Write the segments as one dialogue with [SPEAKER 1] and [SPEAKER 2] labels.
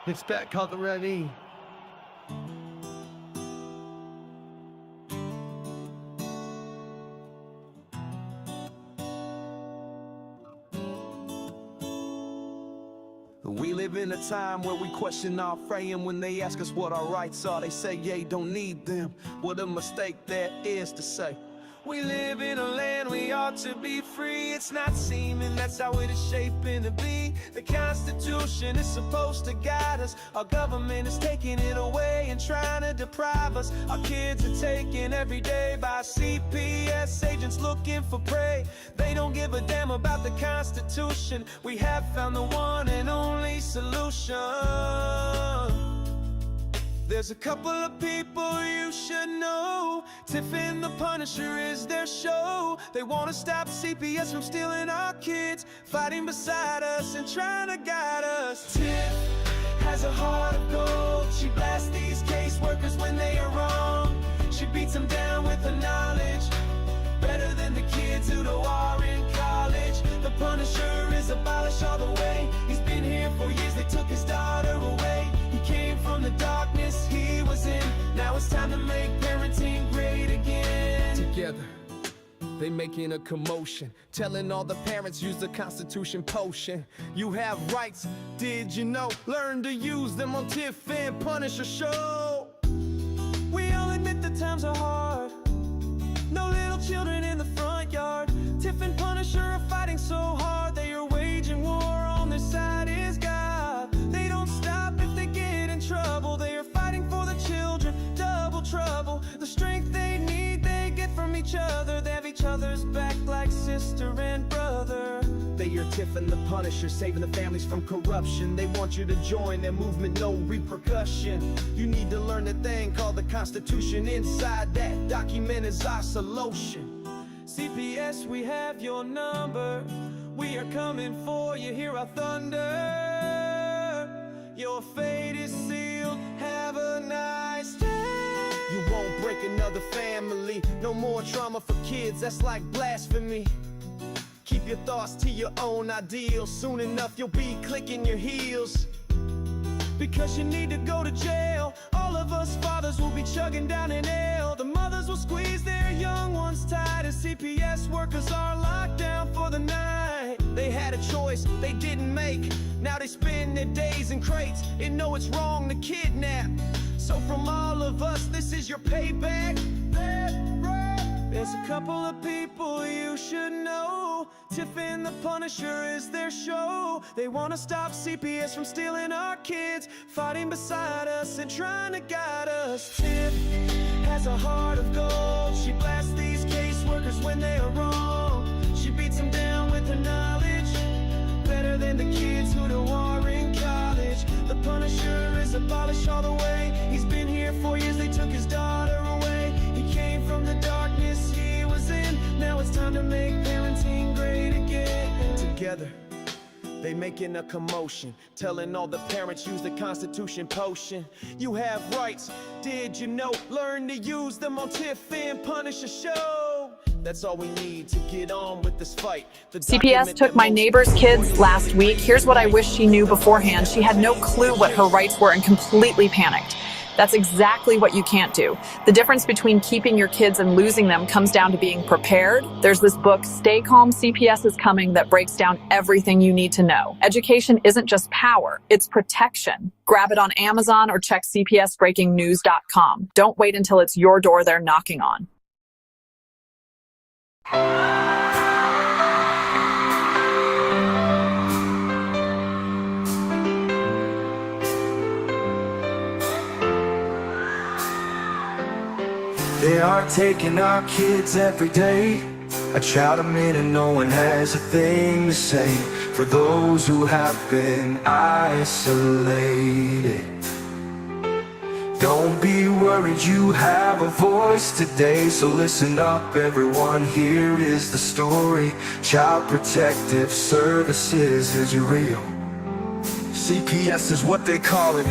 [SPEAKER 1] Expect call the ready. We live in a time where we question our frame. When they ask us what our rights are, they say, yeah, don't need them. What a mistake that is to say. We live in a land we ought to be free. It's not seeming that's how it is shaping to be. The Constitution is supposed to guide us. Our government is taking it away and trying to deprive us. Our kids are taken every day by CPS agents looking for prey. They don't give a damn about the Constitution. We have found the one and only solution. There's a couple of people you should know. Tiff and the Punisher is their show. They want to stop CPS from stealing our kids, fighting beside us and trying to guide us. Tiff has a heart of gold. She blasts these caseworkers when they are wrong. She beats them down with her knowledge, better than the kids who are in college. The Punisher is abolished all the way. He's been here for years, they took his daughter away. He came from the darkness he was in. Now it's time to make parenting great again. Together, they making a commotion, telling all the parents use the Constitution potion. You have rights, did you know? Learn to use them on Tiff and Punisher show. We all admit the times are hard. No little children in the front yard. Tiff and Punisher are fighting so hard. They are waging war, on their side is God. They don't stop if they get in trouble. They are fighting for the children, double trouble. The strength they need, they get from each other. They have each other's back like sister and brother. They are Tiff and the Punisher, saving the families from corruption. They want you to join their movement, no repercussion. You need to learn the thing called the Constitution. Inside that document is our solution. CPS, we have your number. We are coming for you, hear our thunder. Your fate is sealed, have a nice day. You won't break another family. No more trauma for kids, that's like blasphemy. Keep your thoughts to your own ideals. Soon enough you'll be clicking your heels, because you need to go to jail. All of us fathers will be chugging down an ale. The mothers will squeeze their young ones tight, as CPS workers are locked down for the night. They had a choice they didn't make. Now they spend their days in crates and know it's wrong to kidnap. So from all of us, this is your payback. There's a couple of people you should know. Tiff and the Punisher is their show. They want to stop CPS from stealing our kids, fighting beside us and trying to guide us. Tiff has a heart of gold. She blasts these caseworkers when they are wrong. She beats them down with her knowledge, better than the kids who are in college. The Punisher is abolished all the way. He's been here for years, they took his daughter away. He came from the darkness he was in. Now it's time to make parenting great again. Together, they making a commotion, telling all the parents use the Constitution potion. You have rights, did you know? Learn to use them on Tiff and Punisher show. That's all we need to get on with this fight.
[SPEAKER 2] CPS took my neighbor's kids last week. Here's what I wish she knew beforehand. She had no clue what her rights were and completely panicked. That's exactly what you can't do. The difference between keeping your kids and losing them comes down to being prepared. There's this book, Stay Calm, CPS is Coming, that breaks down everything you need to know. Education isn't just power, it's protection. Grab it on Amazon or check cpsbreakingnews.com. Don't wait until it's your door they're knocking on.
[SPEAKER 3] They are taking our kids every day. I shout them in and no one has a thing to say. For those who have been isolated, don't be worried, you have a voice today. So listen up everyone, here is the story. Child Protective Services is real. CPS is what they call it.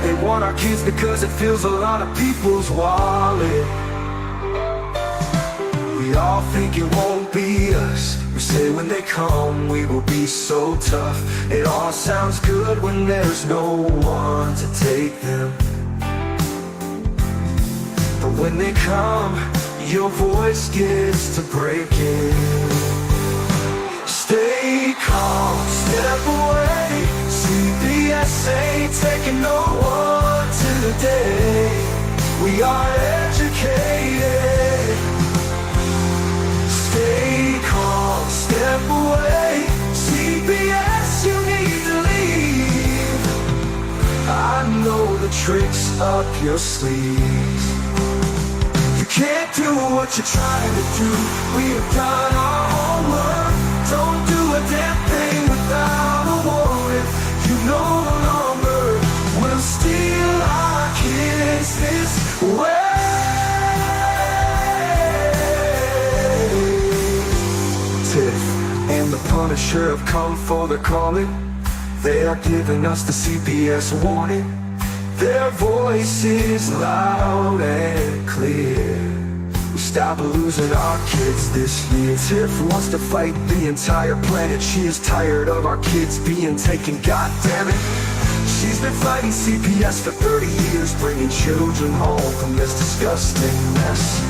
[SPEAKER 3] They want our kids because it fills a lot of people's wallet. We all think it won't be us. We say when they come we will be so tough. It all sounds good when there's no one to take them. But when they come, your voice gets to breaking. Stay calm, step away. CPS ain't taking no one today. We are educated. Stay calm, step away. CPS, you need to leave. I know the tricks up your sleeves. You can't do what you're trying to do. We have done our homework. Don't do a damn thing without a warrant. You no longer will steal our kids this way. Tiff and the Punisher have come for the calling. They are giving us the CPS warning. Their voice is loud and clear. We stop losing our kids this year. Tiff wants to fight the entire planet. She is tired of our kids being taken, goddammit. She's been fighting CPS for 30 years, bringing children home from this disgusting mess.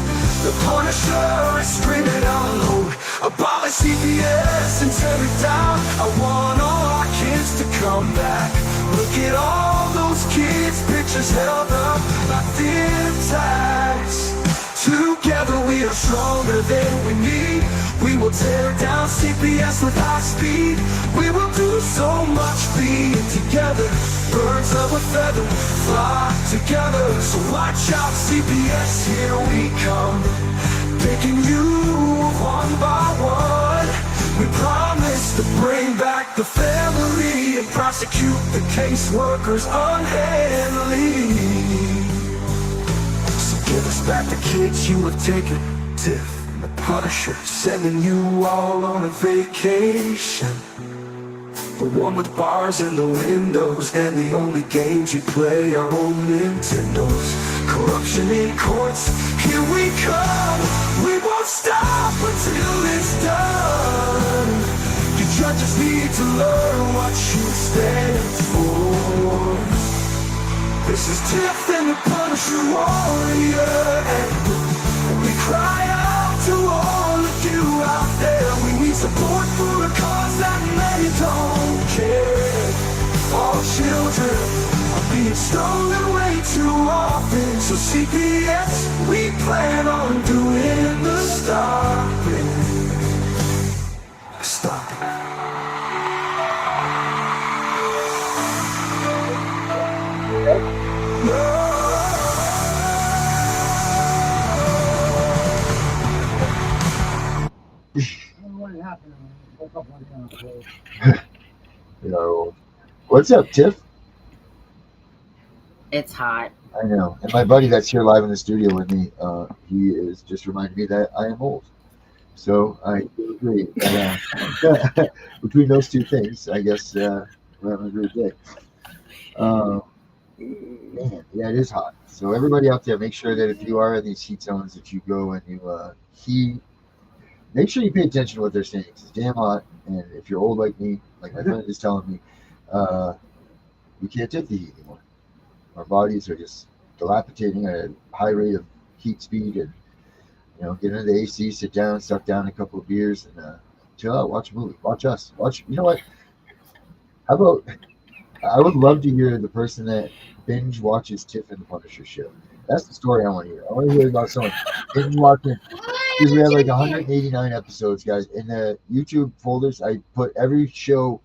[SPEAKER 3] The Punisher is screaming out loud, abolish CPS and tear it down. I want all our kids to come back. Look at all those kids' pictures held up like thin tags. Together we are stronger than we need. We will tear down CPS with high speed. We will do so much being together. Birds of a feather fly together. So watch out CPS, here we come. Picking you one by one. We promise to bring back the family and prosecute the caseworkers unhandily. So give us back the kids you have taken. Tiff and the Punisher sending you all on a vacation. The one with bars in the windows and the only games you play are on Nintendos. Corruption in courts, here we come. We won't stop until it's done. You judges need to learn what you stand for. This is Tiff and the Punisher warrior, and we cry out to all of you out there. We need support for a cause that many don't care. All children are being stolen way too often. So CPS, we plan on doing the stopping. Stopping.
[SPEAKER 4] Yo, what's up, Tiff?
[SPEAKER 5] It's hot.
[SPEAKER 4] I know. And my buddy that's here live in the studio with me, he is just reminding me that I am old. So I do agree. That, between those two things, I guess we're having a great day. Man, yeah, it is hot. So everybody out there, make sure that if you are in these heat zones, that you go and you make sure you pay attention to what they're saying. It's damn hot, and if you're old like me, like my friend is telling me, we can't take the heat anymore. Our bodies are just dilapidating at a high rate of heat speed, and get into the AC, sit down, suck down a couple of beers, and chill out, watch a movie, watch us, watch. You know what? How about? I would love to hear the person that binge watches Tiff and the Punisher show. That's the story I want to hear. I want to hear about someone binge watching. Because we have like 189 episodes, guys. In the YouTube folders, I put every show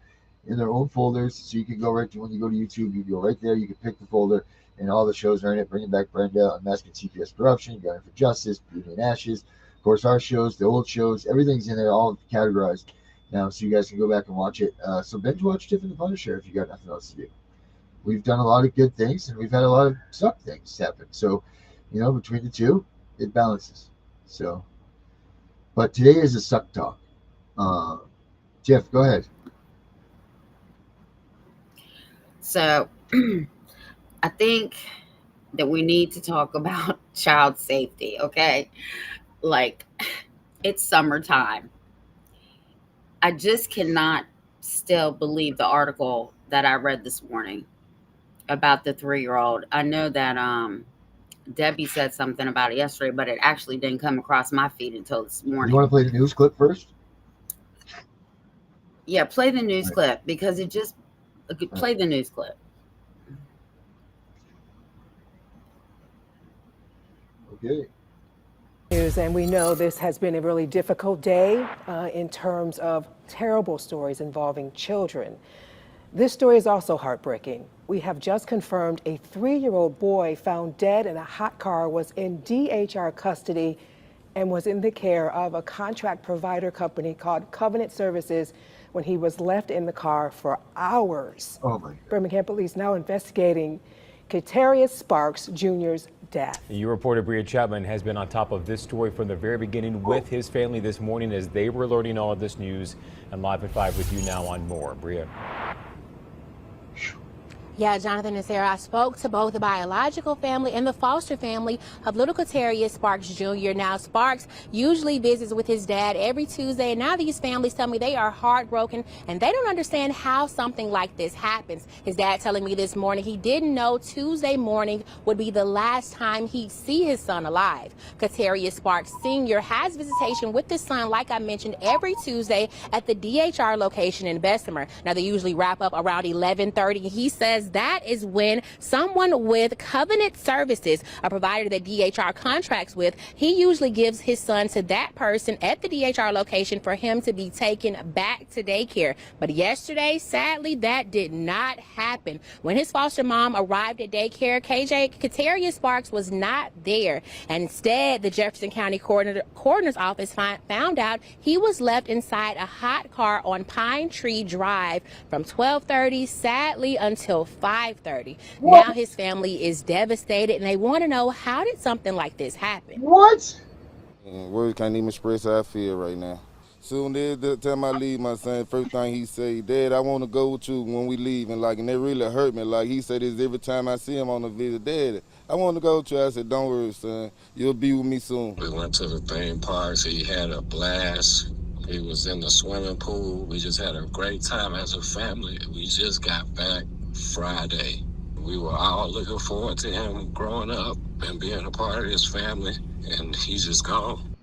[SPEAKER 4] in their own folders, so you can go right to when you go to YouTube, you go right there, you can pick the folder, and all the shows are in it. Bringing Back Brenda, Unmasking CPS Corruption, Gunning for Justice, Beauty and Ashes, of course, our shows, the old shows, everything's in there, all categorized now, so you guys can go back and watch it. So binge watch Tiff and the Punisher if you got nothing else to do. We've done a lot of good things, and we've had a lot of suck things happen. So, between the two, it balances. So, but today is a suck talk. Jeff, go ahead.
[SPEAKER 5] So I think that we need to talk about child safety, okay? Like, It's summertime. I just cannot still believe the article that I read this morning about the 3-year-old. I know that Debbie said something about it yesterday, but it actually didn't come across my feed until this
[SPEAKER 4] You want
[SPEAKER 5] morning.
[SPEAKER 4] to play the news clip first?
[SPEAKER 5] Yeah, play the news
[SPEAKER 4] All right.
[SPEAKER 5] clip because it just
[SPEAKER 4] All right.
[SPEAKER 5] play the news clip.
[SPEAKER 4] Okay.
[SPEAKER 6] News, and we know this has been a really difficult day in terms of terrible stories involving children. This story is also heartbreaking. We have just confirmed a 3-year-old boy found dead in a hot car was in DHR custody and was in the care of a contract provider company called Covenant Services when he was left in the car for hours.
[SPEAKER 4] Oh my God.
[SPEAKER 6] Birmingham police now investigating Katarius Sparks Jr.'s death.
[SPEAKER 7] Your reporter, Bria Chapman, has been on top of this story from the very beginning with his family this morning as they were learning all of this news. And Live at 5 with you now on more. Bria.
[SPEAKER 8] Yeah, Jonathan and Sarah, I spoke to both the biological family and the foster family of little Katarius Sparks Jr. Now, Sparks usually visits with his dad every Tuesday, and now these families tell me they are heartbroken and they don't understand how something like this happens. His dad telling me this morning he didn't know Tuesday morning would be the last time he'd see his son alive. Katarius Sparks Sr. has visitation with his son, like I mentioned, every Tuesday at the DHR location in Bessemer. Now, they usually wrap up around 11:30. He says that is when someone with Covenant Services, a provider that DHR contracts with, he usually gives his son to that person at the DHR location for him to be taken back to daycare. But yesterday, sadly, that did not happen. When his foster mom arrived at daycare, Katarius Sparks was not there. And instead, the Jefferson County Coroner's Office found out he was left inside a hot car on Pine Tree Drive from 12:30, sadly, until 5:30. Now his family is devastated and they want to know, how did something like this happen?
[SPEAKER 4] What?
[SPEAKER 9] And words can't even express how I feel right now. Soon as the time I leave, my son, first thing he say, Dad, I want to go with you when we leave. And and that really hurt me. Like he said this every time I see him on the visit. Dad, I want to go with you. I said, don't worry, son. You'll be with me soon.
[SPEAKER 10] We went to the theme parks. He had a blast. He was in the swimming pool. We just had a great time as a family. We just got back Friday. We were all looking forward to him growing up and being a part of his family, and he's just gone.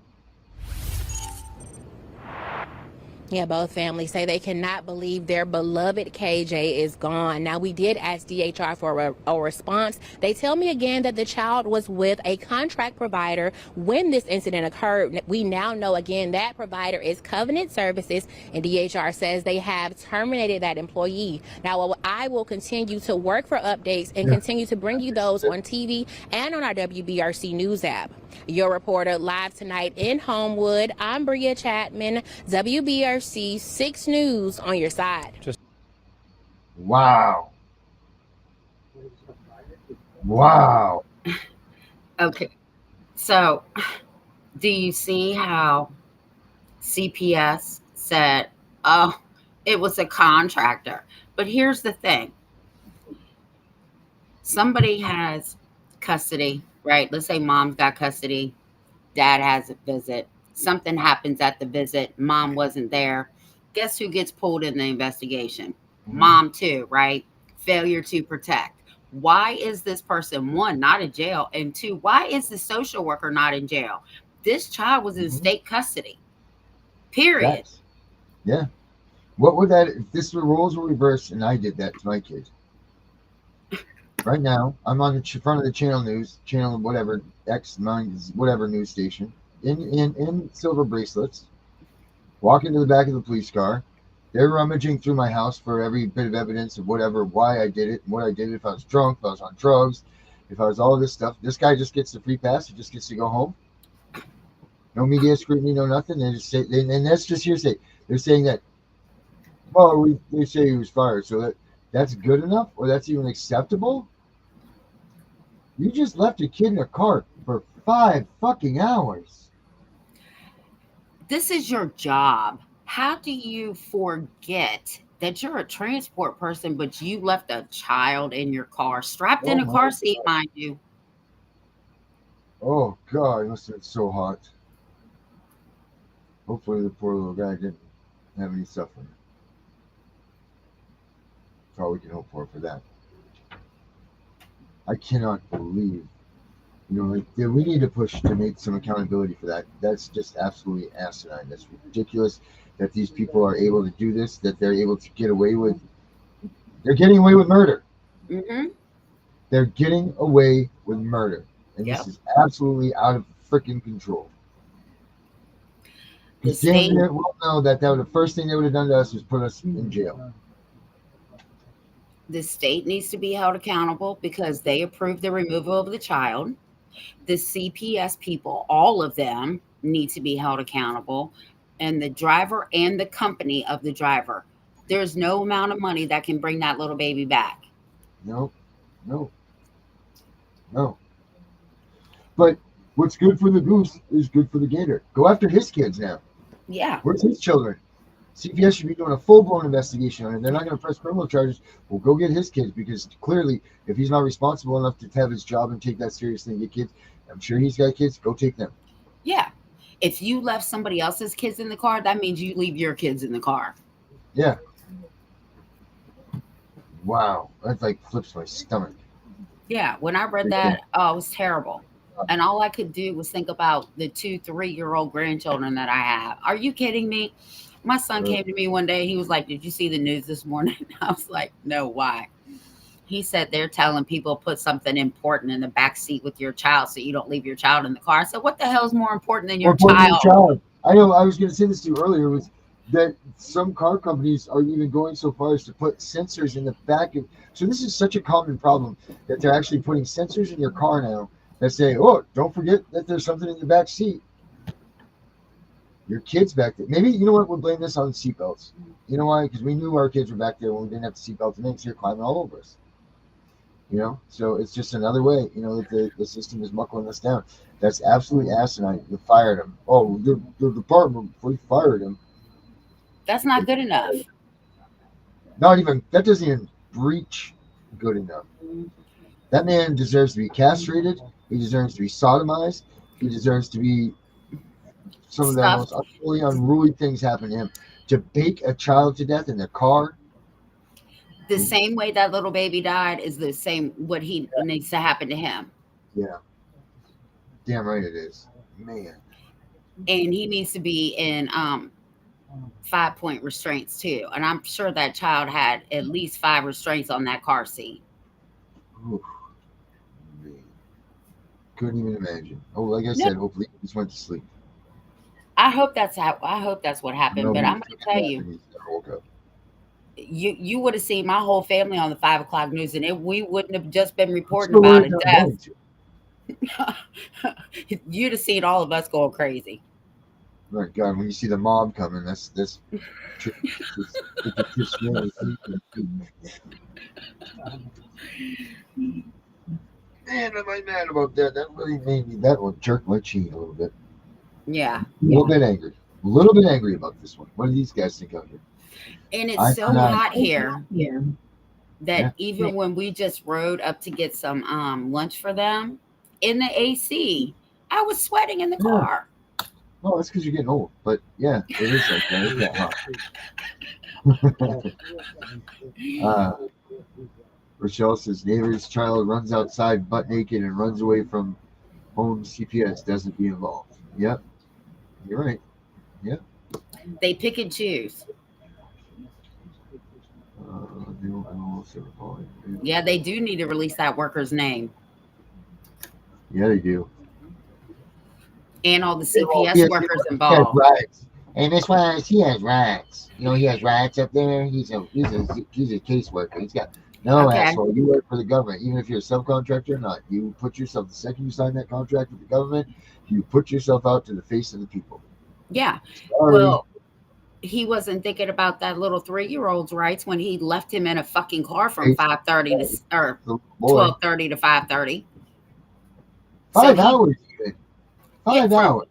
[SPEAKER 8] Yeah, both families say they cannot believe their beloved KJ is gone. Now, we did ask DHR for a response. They tell me again that the child was with a contract provider when this incident occurred. We now know again that provider is Covenant Services, and DHR says they have terminated that employee. Now, I will continue to work for updates and continue to bring you those on TV and on our WBRC News app. Your reporter live tonight in Homewood, I'm Bria Chapman, WBRC 6 News on your side.
[SPEAKER 4] Wow. Wow.
[SPEAKER 5] Okay, so do you see how CPS said, oh, it was a contractor? But here's the thing. Somebody has custody, right? Let's say mom's got custody, dad has a visit. Something happens at the visit, mom wasn't there. Guess who gets pulled in the investigation? Mom too, right? Failure to protect. Why is this person, one, not in jail? And two, why is the social worker not in jail? This child was in state custody. Period.
[SPEAKER 4] Yeah. What would that, if this roles were reversed and I did that to my kid? Right now, I'm on the front of the channel news, channel whatever, X9, whatever news station, in silver bracelets, walk into the back of the police car. They're rummaging through my house for every bit of evidence of whatever, why I did it, and what I did, if I was drunk, if I was on drugs, if I was all this stuff. This guy just gets the free pass. He just gets to go home. No media scrutiny, no nothing. They just say, and that's just hearsay. They're saying that, well, they say he was fired, so that's good enough, or that's even acceptable? You just left a kid in a car for 5 fucking hours.
[SPEAKER 5] This is your job. How do you forget that you're a transport person, but you left a child in your car, strapped in a car seat, mind you?
[SPEAKER 4] Oh, God, it must have been so hot. Hopefully, the poor little guy didn't have any suffering. That's all we can hope for that. I cannot believe, like, we need to push to make some accountability for that. That's just absolutely asinine. That's ridiculous that these people are able to do this, that they're able to get away with. They're getting away with murder.
[SPEAKER 5] Mm-hmm.
[SPEAKER 4] They're getting away with murder. And
[SPEAKER 5] Yep.
[SPEAKER 4] this is absolutely out of freaking control.
[SPEAKER 5] The
[SPEAKER 4] Because damn
[SPEAKER 5] state,
[SPEAKER 4] it, we'll know that the first thing they would have done to us was put us in jail.
[SPEAKER 5] the state needs to be held accountable because they approved the removal of the child. The CPS people, all of them, need to be held accountable, and the driver and the company of the driver. There's no amount of money that can bring that little baby back.
[SPEAKER 4] No, no, no. But what's good for the goose is good for the gator. Go after his kids now.
[SPEAKER 5] Yeah.
[SPEAKER 4] Where's his children? CPS should be doing a full-blown investigation on it. They're not going to press criminal charges. Well, go get his kids, because clearly, if he's not responsible enough to have his job and take that seriously and get kids, I'm sure he's got kids. Go take them.
[SPEAKER 5] Yeah. If you left somebody else's kids in the car, that means you leave your kids in the car.
[SPEAKER 4] Yeah. Wow. That like flips my stomach.
[SPEAKER 5] Yeah. When I read that, oh, it was terrible. And all I could do was think about the 2-3-year-old grandchildren that I have. Are you kidding me? My son came to me one day. He was like, "Did you see the news this morning?" I was like, "No, why?" He said they're telling people put something important in the back seat with your child so you don't leave your child in the car. I said, what the hell is more important than your child?
[SPEAKER 4] I know. I was going to say this to you earlier. Was that some car companies are even going so far as to put sensors in the back of. So this is such a common problem that they're actually putting sensors in your car now that say, "Oh, don't forget that there's something in the back seat." Your kids back there. Maybe, you know what? We'll blame this on seatbelts. You know why? Because we knew our kids were back there when we didn't have the seatbelt, and they're climbing all over us. So it's just another way, that the system is muckling us down. That's absolutely asinine. You fired him. Oh, the department, we fired him.
[SPEAKER 5] That's not good enough.
[SPEAKER 4] That doesn't even breach good enough. That man deserves to be castrated. He deserves to be sodomized. He deserves to be some of the most unruly things happen to him. To bake a child to death in the car.
[SPEAKER 5] The same way that little baby died is the same what he needs to happen to him.
[SPEAKER 4] Yeah. Damn right it is. Man.
[SPEAKER 5] And he needs to be in 5-point restraints too. And I'm sure that child had at least 5 restraints on that car seat.
[SPEAKER 4] Oof. Man. Couldn't even imagine. Oh, like I said, hopefully he just went to sleep.
[SPEAKER 5] I hope that's what happened. But I'm going to tell you. You would have seen my whole family on the 5 o'clock news, and we wouldn't have just been reporting about a death. You'd have seen all of us going crazy.
[SPEAKER 4] My God, when you see the mob coming, that's man, am I mad about that? That really made me. That one jerked my cheek a little bit.
[SPEAKER 5] Yeah.
[SPEAKER 4] A little bit angry about this one. What do these guys think out here?
[SPEAKER 5] And it's so hot here that even when we just rode up to get some lunch for them in the AC, I was sweating in the car.
[SPEAKER 4] Oh, that's because you're getting old. But yeah, it is like that. It's that hot. Rochelle says neighbor's child runs outside butt naked and runs away from home. CPS doesn't be involved. Yep. You're right. Yep.
[SPEAKER 5] They pick and choose. Yeah, they do need to release that worker's name.
[SPEAKER 4] Yeah, they do.
[SPEAKER 5] And all the CPS workers involved.
[SPEAKER 4] And this one, he has rights. He has rights up there. He's a caseworker. He's got asshole. You work for the government, even if you're a subcontractor or not. You put yourself, the second you sign that contract with the government, you put yourself out to the face of the people.
[SPEAKER 5] Yeah.
[SPEAKER 4] Sorry.
[SPEAKER 5] Well, he wasn't thinking about that little 3-year-old's rights when he left him in a fucking car from 5:30 or 12:30 to 5:30.
[SPEAKER 4] 5 hours. 5 hours.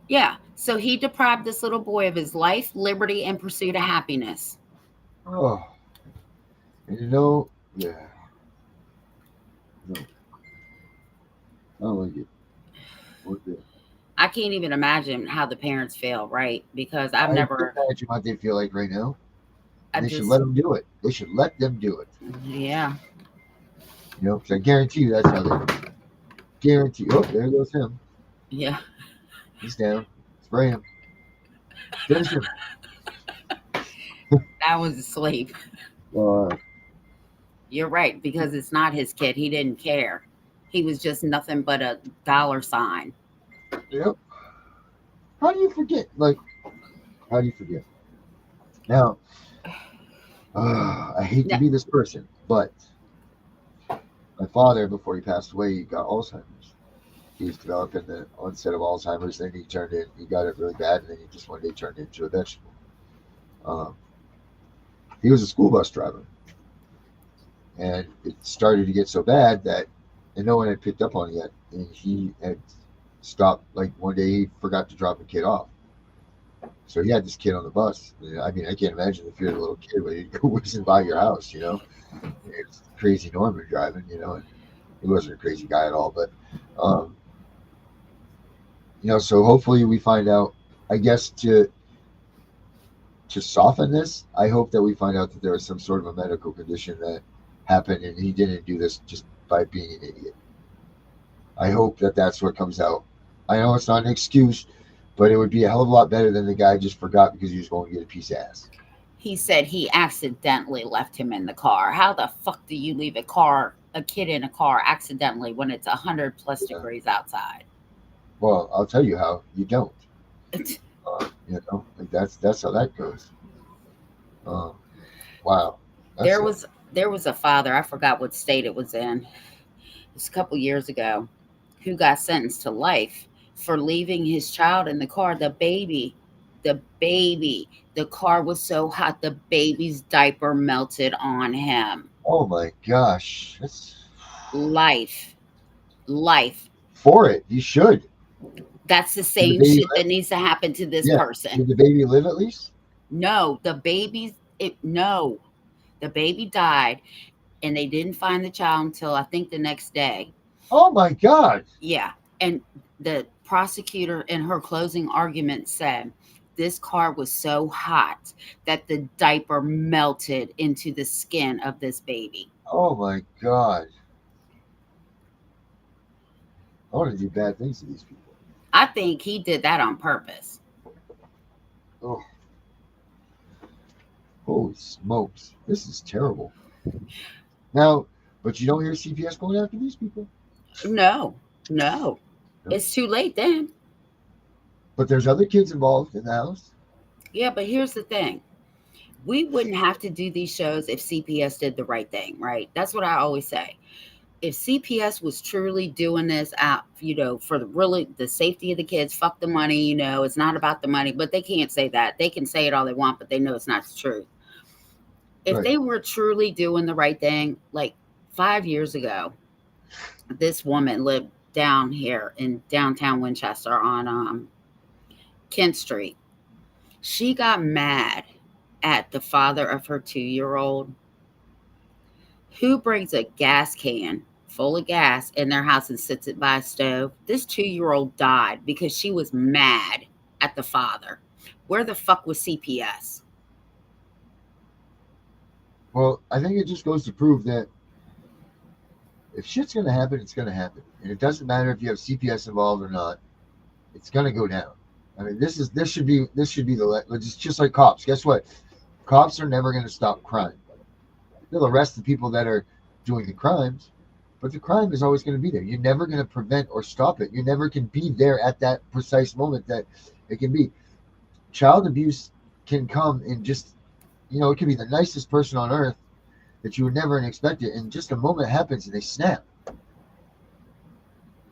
[SPEAKER 5] Yeah. So he deprived this little boy of his life, liberty, and pursuit of happiness.
[SPEAKER 4] Oh. And yeah. No. I don't like it.
[SPEAKER 5] I can't even imagine how the parents feel, right? Because I've
[SPEAKER 4] I can
[SPEAKER 5] never,
[SPEAKER 4] imagine what they feel like right now.
[SPEAKER 5] I
[SPEAKER 4] And they should let
[SPEAKER 5] just,
[SPEAKER 4] them do it. They should let them do it.
[SPEAKER 5] yeah,
[SPEAKER 4] You know, because I guarantee you that's how they guarantee. Oh, there goes him.
[SPEAKER 5] yeah.
[SPEAKER 4] He's down. Spray him. Finish him.
[SPEAKER 5] I was asleep.
[SPEAKER 4] Uh,
[SPEAKER 5] You're right, because it's not his kid. He didn't care. He was just nothing but a dollar sign.
[SPEAKER 4] yep. How do you forget? Like, how do you forget? Now, I hate to
[SPEAKER 5] No,
[SPEAKER 4] be this person, but my father, before he passed away, he got Alzheimer's. He was developing the onset of Alzheimer's. Then he got it really bad, and then he just one day turned into a vegetable. Um, he was a school bus driver, and it started to get so bad that, and no one had picked up on it yet. And he had stopped. Like one day, he forgot to drop a kid off. So he had this kid on the bus. I mean, I can't imagine the fear of a little kid when he'd go whizzing by your house. It's crazy Norman driving. And he wasn't a crazy guy at all, but. Um, so hopefully we find out, I guess, to soften this, I hope that we find out that there was some sort of a medical condition that happened and he didn't do this just by being an idiot. I hope that that's what comes out. I know it's not an excuse, but it would be a hell of a lot better than the guy just forgot because he was going to get a piece of ass.
[SPEAKER 5] he said he accidentally left him in the car. How the fuck do you leave a kid in a car accidentally when it's 100+ degrees outside?
[SPEAKER 4] Well, I'll tell you how you don't. Like that's how that goes. Wow.
[SPEAKER 5] There was a father, I forgot what state it was in. It was a couple years ago, who got sentenced to life for leaving his child in the car. The baby, the car was so hot, the baby's diaper melted on him.
[SPEAKER 4] Oh my gosh. That's
[SPEAKER 5] Life.
[SPEAKER 4] for it. You should.
[SPEAKER 5] That's the
[SPEAKER 4] Did the
[SPEAKER 5] same
[SPEAKER 4] baby
[SPEAKER 5] shit that
[SPEAKER 4] live?
[SPEAKER 5] needs to happen to this
[SPEAKER 4] Yeah.
[SPEAKER 5] person.
[SPEAKER 4] Did the baby live at least?
[SPEAKER 5] No, the baby died, and they didn't find the child until I think the next day.
[SPEAKER 4] Oh my God.
[SPEAKER 5] Yeah. And the prosecutor in her closing argument said this car was so hot that the diaper melted into the skin of this baby.
[SPEAKER 4] Oh my God. I want to do bad things to these people.
[SPEAKER 5] I think he did that on purpose.
[SPEAKER 4] Oh. Holy smokes. This is terrible. Now, but you don't hear CPS going after these people.
[SPEAKER 5] No. It's too late then.
[SPEAKER 4] But there's other kids involved in the house.
[SPEAKER 5] Yeah, but here's the thing. We wouldn't have to do these shows if CPS did the right thing, right? That's what I always say. If CPS was truly doing this out, for the safety of the kids, fuck the money, it's not about the money, but they can't say that. They can say it all they want, but they know it's not the truth. If
[SPEAKER 4] Right.
[SPEAKER 5] they were truly doing the right thing, like 5 years ago, this woman lived down here in downtown Winchester on Kent Street. She got mad at the father of her 2-year-old, who brings a gas can full of gas in their house and sits it by a stove. This 2-year-old died because she was mad at the father. Where the fuck was CPS?
[SPEAKER 4] Well, I think it just goes to prove that if shit's going to happen, it's going to happen. And it doesn't matter if you have CPS involved or not. It's going to go down. I mean, this should be it's just like cops. Guess what? Cops are never going to stop crime. They'll arrest the people that are doing the crimes, but the crime is always going to be there. You're never going to prevent or stop it. You never can be there at that precise moment that it can be. Child abuse can come in just, it can be the nicest person on earth that you would never expect it. And just a moment happens and they snap. And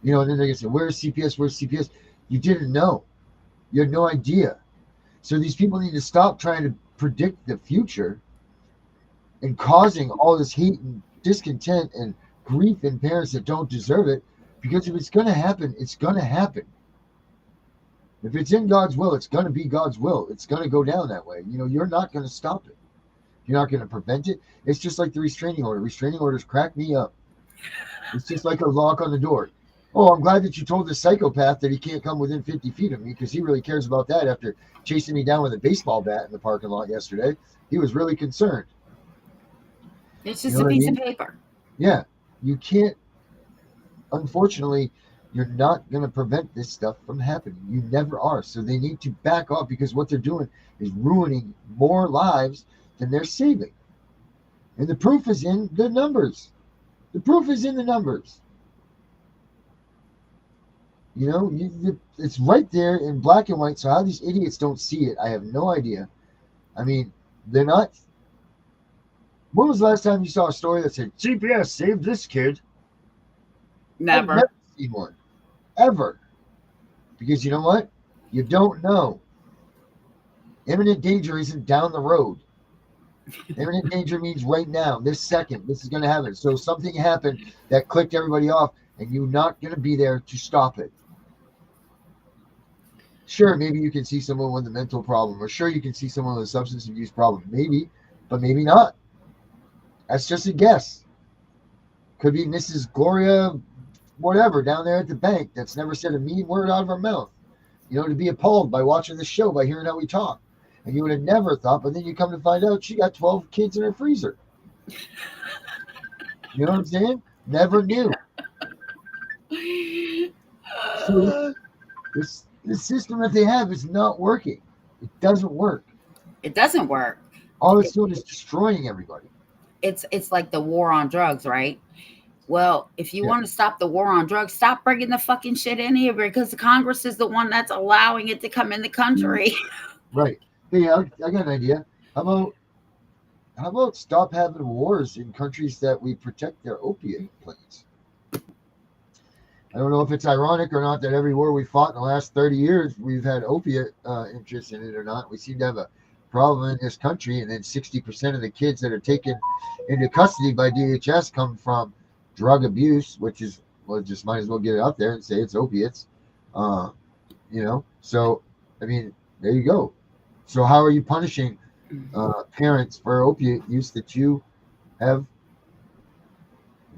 [SPEAKER 4] then they're going to say, where's CPS? Where's CPS? You didn't know. You had no idea. So these people need to stop trying to predict the future and causing all this hate and discontent and grief in parents that don't deserve it. Because if it's going to happen, it's going to happen. If it's in God's will, it's going to be God's will. It's going to go down that way. You're not going to stop it. You're not going to prevent it. It's just like the restraining order. Restraining orders crack me up. It's just like a lock on the door. Oh, I'm glad that you told the psychopath that he can't come within 50 feet of me because he really cares about that after chasing me down with a baseball bat in the parking lot yesterday. He was really concerned.
[SPEAKER 5] It's
[SPEAKER 4] You
[SPEAKER 5] just
[SPEAKER 4] know
[SPEAKER 5] a
[SPEAKER 4] what I
[SPEAKER 5] piece of
[SPEAKER 4] mean?
[SPEAKER 5] paper.
[SPEAKER 4] Yeah. You can't, unfortunately, you're not going to prevent this stuff from happening. You never are. So they need to back off because what they're doing is ruining more lives than they're saving. And the proof is in the numbers. The proof is in the numbers. You know, it's right there in black and white. So how these idiots don't see it, I have no idea. I mean, they're not. When was the last time you saw a story that said CPS saved this kid? I've
[SPEAKER 5] Never.
[SPEAKER 4] never seen one, ever. Because you know what? You don't know. Imminent danger isn't down the road. Imminent danger means right now, this second, this is going to happen. So something happened that clicked everybody off, and you're not going to be there to stop it. Sure, maybe you can see someone with a mental problem, or sure, you can see someone with a substance abuse problem. Maybe, but maybe not. That's just a guess. Could be Mrs. Gloria, whatever, down there at the bank that's never said a mean word out of her mouth. You know, to be appalled by watching the show, by hearing how we talk. And you would have never thought, but then you come to find out she got 12 kids in her freezer. You know what I'm saying? Never knew. So this system that they have is not working. It doesn't work.
[SPEAKER 5] It doesn't work.
[SPEAKER 4] All it's doing is destroying everybody.
[SPEAKER 5] It's like the war on drugs, right? Well, if you want to stop the war on drugs, stop bringing the fucking shit in here because the Congress is the one that's allowing it to come in the country.
[SPEAKER 4] Right. Hey, I got an idea. How about stop having wars in countries that we protect their opiate plants? I don't know if it's ironic or not that every war we fought in the last 30 years, we've had opiate interest in it or not. We seem to have a problem in this country, and then 60% of the kids that are taken into custody by DHS come from drug abuse, which is, well, just might as well get it out there and say it's opiates. You know, so, I mean, there you go. So how are you punishing parents for opiate use that you have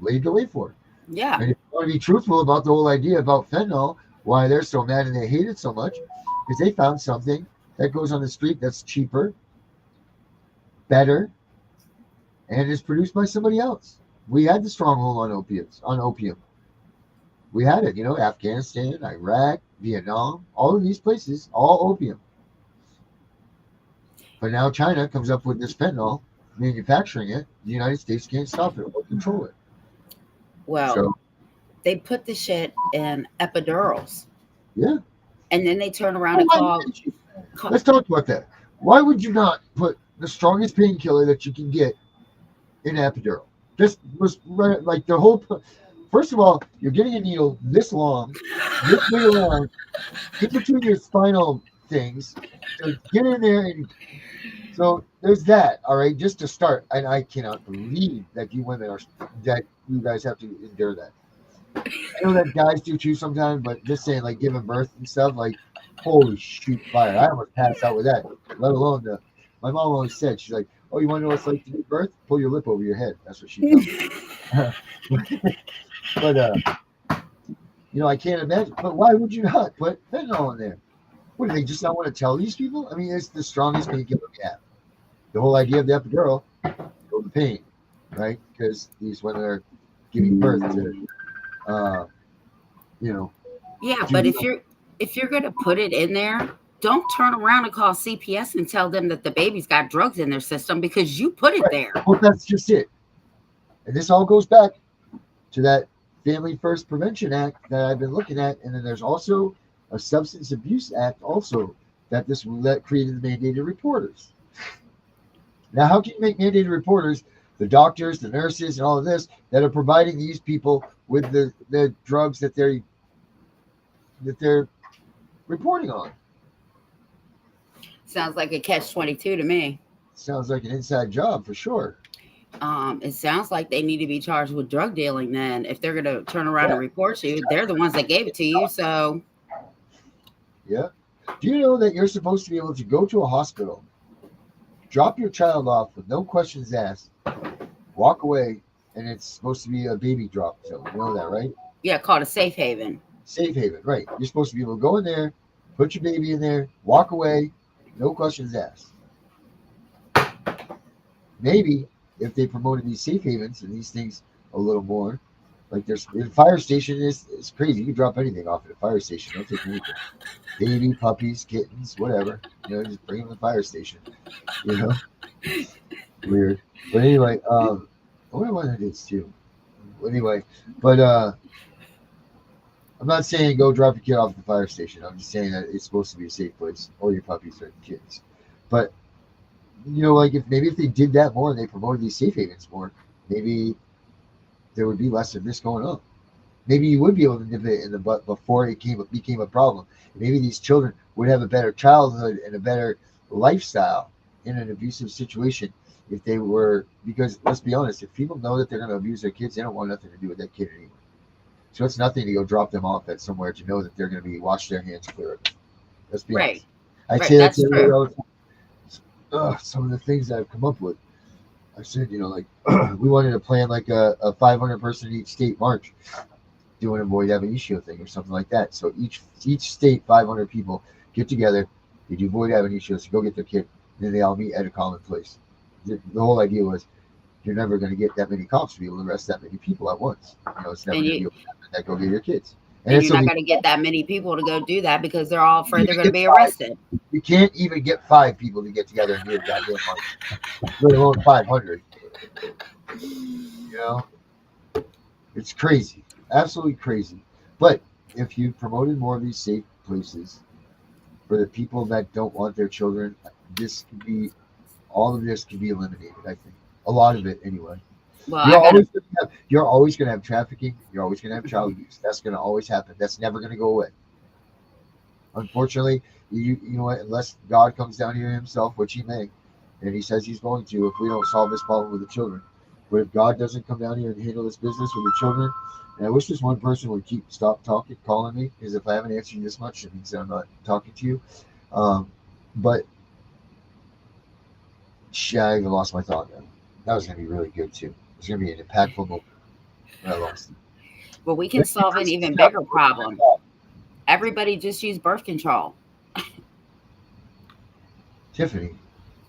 [SPEAKER 4] laid the way for?
[SPEAKER 5] Yeah.
[SPEAKER 4] And if you want to be truthful about the whole idea about fentanyl, why they're so mad and they hate it so much, is they found something that goes on the street that's cheaper, better, and is produced by somebody else. We had the stronghold on opium. We had it, you know, Afghanistan, Iraq, Vietnam, all of these places, all opium. But now China comes up with this fentanyl, manufacturing it. The United States can't stop it or control it.
[SPEAKER 5] Well,
[SPEAKER 4] So,
[SPEAKER 5] they put the shit in epidurals.
[SPEAKER 4] yeah.
[SPEAKER 5] And then they turn around and call.
[SPEAKER 4] Let's talk about that. Why would you not put the strongest painkiller that you can get in epidural? Just was like the whole. First of all, you're getting a needle this long, this big around, in between your spinal things. So get in there, and so there's that. All right, just to start. And I cannot believe that you guys have to endure that. I know that guys do too sometimes, but just saying, like giving birth and stuff, like holy shoot fire! I almost passed out with that. Let alone my mom always said, she's like, "Oh, you want to know what it's like to give birth? Pull your lip over your head." That's what she tells me. But you know, I can't imagine. But why would you not put fentanyl in there? What do they just not want to tell these people? I mean, it's the strongest painkiller we have. The whole idea of the epidural, go the pain, right? Because these women are giving birth to, you know.
[SPEAKER 5] Yeah, but if you're gonna put it in there, don't turn around and call CPS and tell them that the baby's got drugs in their system because you put it there.
[SPEAKER 4] Well, that's just it. And this all goes back to that Family First Prevention Act that I've been looking at, and then there's also a Substance Abuse Act also that created the mandated reporters. Now, how can you make mandated reporters, the doctors, the nurses, and all of this that are providing these people with the drugs that they're reporting on?
[SPEAKER 5] Sounds like a catch-22 to me.
[SPEAKER 4] Sounds like an inside job for sure.
[SPEAKER 5] It sounds like they need to be charged with drug dealing then. If they're going to turn around and report you, they're the ones that gave it to you. So,
[SPEAKER 4] yeah. Do you know that you're supposed to be able to go to a hospital, drop your child off with no questions asked, walk away, and it's supposed to be a baby drop? So you know that, right?
[SPEAKER 5] Yeah, called a safe haven.
[SPEAKER 4] Safe haven, right? You're supposed to be able to go in there, put your baby in there, walk away, no questions asked. Maybe if they promoted these safe havens and these things a little more, like there's the fire station is crazy. You can drop anything off at a fire station. They'll take anything. Baby, puppies, kittens, whatever. Just bring them to the fire station. You know, weird. But anyway, I wonder why that is too. Anyway, but I'm not saying go drop your kid off at the fire station. I'm just saying that it's supposed to be a safe place, or your puppies or kids. But like if they did that more and they promoted these safe havens more, maybe there would be less of this going on. Maybe you would be able to nip it in the butt before it became a problem. Maybe these children would have a better childhood and a better lifestyle in an abusive situation if they were, because let's be honest, if people know that they're going to abuse their kids, they don't want nothing to do with that kid anymore. So it's nothing to go drop them off at somewhere to know that they're going to be wash their hands clear of it. Let's be honest. I say that to everybody all the time. Some of the things that I've come up with. I said, like we wanted to plan like a 500 person each state march, doing a Void Ab Initio thing or something like that. So each state, 500 people get together, they do Void Ab Initio, so go get their kid, and then they all meet at a common place. The whole idea was you're never going to get that many cops to be able to arrest that many people at once. It's never going to be able to happen that go get your kids.
[SPEAKER 5] And you're not going to get that many people to go do that because they're all afraid they're going to be arrested.
[SPEAKER 4] You can't even get 5 people to get together and do a goddamn march, let alone 500. It's crazy, absolutely crazy. But if you promoted more of these safe places for the people that don't want their children, all of this could be eliminated. I think a lot of it, anyway.
[SPEAKER 5] Well,
[SPEAKER 4] you're always going to have trafficking. You're always going to have child abuse. That's going to always happen. That's never going to go away. Unfortunately, you know what? Unless God comes down here himself, which he may, and he says he's going to, if we don't solve this problem with the children. But if God doesn't come down here and handle this business with the children, and I wish this one person would stop calling me, because if I haven't answered you this much, it means that I'm not talking to you. But I even lost my thought now. That was going to be really good too. It's going to be an impactful moment. I lost it.
[SPEAKER 5] Well, we can solve an even bigger problem. Everybody just use birth control.
[SPEAKER 4] Tiffany,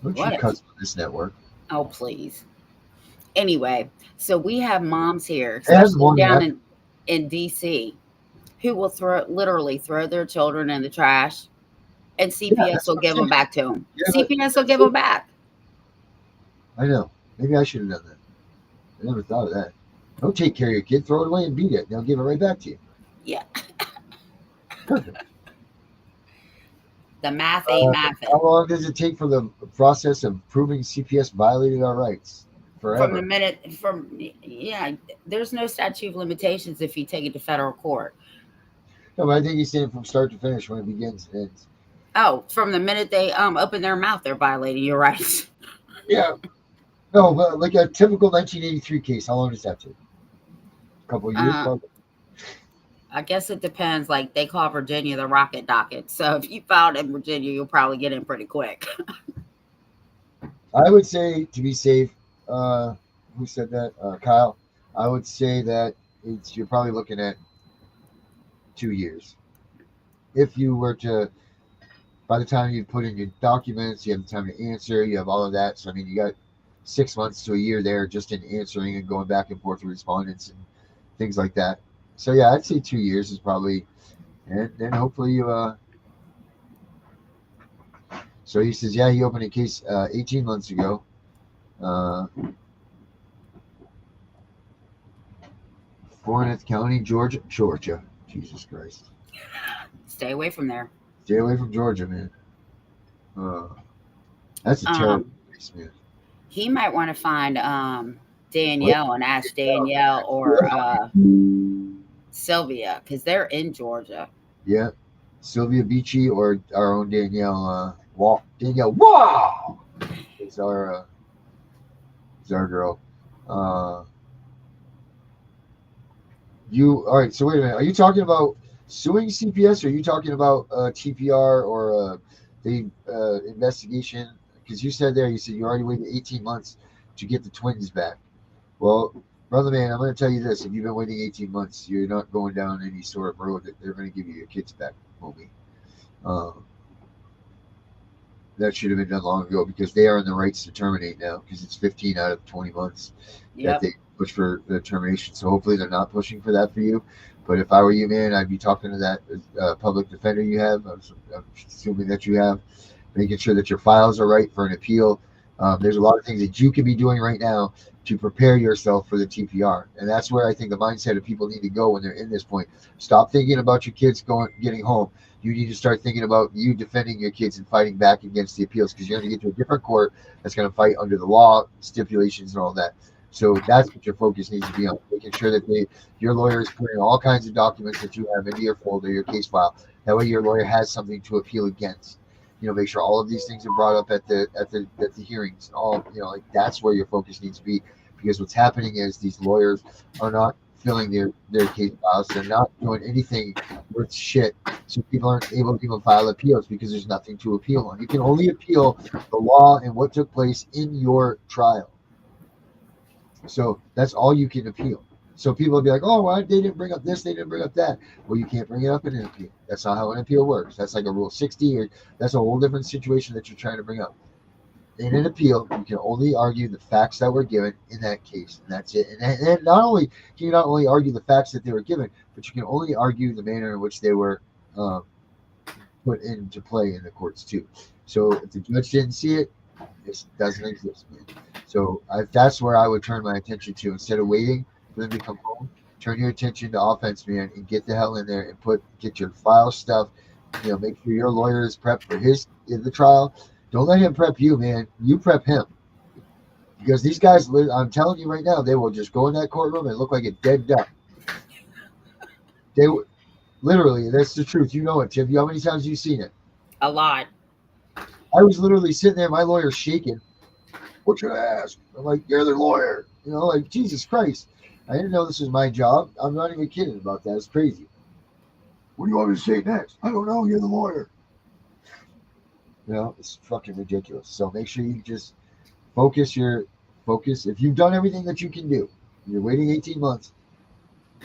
[SPEAKER 4] don't you cuss on this network?
[SPEAKER 5] Oh, please. Anyway, so we have moms here, especially down in DC, who will literally throw their children in the trash, and CPS will give them back to them. CPS will give them back.
[SPEAKER 4] I know. Maybe I should have done that. I never thought of that. Don't take care of your kid. Throw it away and beat it. They'll give it right back to you.
[SPEAKER 5] Yeah. Perfect. The math ain't math.
[SPEAKER 4] How long does it take for the process of proving CPS violated our rights? Forever.
[SPEAKER 5] From the minute, there's no statute of limitations if you take it to federal court.
[SPEAKER 4] No, but I think he's saying from start to finish when it begins and ends.
[SPEAKER 5] Oh, from the minute they open their mouth, they're violating your rights.
[SPEAKER 4] Yeah. No, but like a typical 1983 case, how long does that take? A couple of years, probably.
[SPEAKER 5] I guess it depends. Like they call Virginia the rocket docket. So if you filed in Virginia, you'll probably get in pretty quick.
[SPEAKER 4] I would say, to be safe, who said that? Kyle. I would say that you're probably looking at 2 years. If you were to, by the time you put in your documents, you have the time to answer, you have all of that. So, I mean, you got 6 months to a year there just in answering and going back and forth with respondents and things like that. So, yeah, I'd say 2 years is probably, and then hopefully you, so he says, yeah, he opened a case 18 months ago. Fort County, Georgia. Jesus Christ.
[SPEAKER 5] Stay away from there.
[SPEAKER 4] Stay away from Georgia, man. That's a terrible place, man.
[SPEAKER 5] He might want to find Danielle and ask Danielle or Sylvia, because they're in Georgia.
[SPEAKER 4] Yeah. Sylvia Beachy or our own Danielle Danielle Wow is our girl. All right, so wait a minute. Are you talking about suing CPS, or are you talking about TPR or the investigation? Because you said you already waited 18 months to get the twins back. Well, Brother man, I'm going to tell you this. If you've been waiting 18 months, you're not going down any sort of road that they're going to give you your kids back, homie. Um, that should have been done long ago because they are in the rights to terminate now because it's 15 out of 20 months that
[SPEAKER 5] Yep.
[SPEAKER 4] they push for the termination. So hopefully they're not pushing for that for you. But if I were you, man, I'd be talking to that public defender you have. I'm assuming that you have, making sure that your files are right for an appeal. There's a lot of things that you can be doing right now to prepare yourself for the TPR, and that's where I think the mindset of people need to go when they're in this point. Stop thinking about your kids getting home. You need to start thinking about you defending your kids and fighting back against the appeals because you're going to get to a different court that's going to fight under the law stipulations and all that. So that's what your focus needs to be on, making sure that your lawyer is putting all kinds of documents that you have into your folder, your case file. That way, your lawyer has something to appeal against. Make sure all of these things are brought up at the hearings. All like that's where your focus needs to be, because what's happening is these lawyers are not filling their case files. They're not doing anything worth shit. So people aren't able to even file appeals because there's nothing to appeal on. You can only appeal the law and what took place in your trial. So that's all you can appeal. So people will be like, oh, well, they didn't bring up this, they didn't bring up that. Well, you can't bring it up in an appeal. That's not how an appeal works. That's like a Rule 60, or that's a whole different situation that you're trying to bring up. In an appeal, you can only argue the facts that were given in that case, and that's it. And not only can you not only argue the facts that they were given, but you can only argue the manner in which they were put into play in the courts too. So if the judge didn't see it, it doesn't exist, man. So that's where I would turn my attention to instead of waiting for them to come home. Turn your attention to offense, man, and get the hell in there and get your file stuff. Make sure your lawyer is prepped for the trial. Don't let him prep you, man. You prep him, because these guys, I'm telling you right now, they will just go in that courtroom and look like a dead duck. They literally, that's the truth. You know it, Tiff. How many times have you seen it?
[SPEAKER 5] A lot.
[SPEAKER 4] I was literally sitting there, my lawyer's shaking. What should I ask? I'm like, you're the lawyer. Like, Jesus Christ. I didn't know this was my job. I'm not even kidding about that. It's crazy. What do you want me to say next? I don't know. You're the lawyer. It's fucking ridiculous. So make sure you just focus. If you've done everything that you can do, you're waiting 18 months.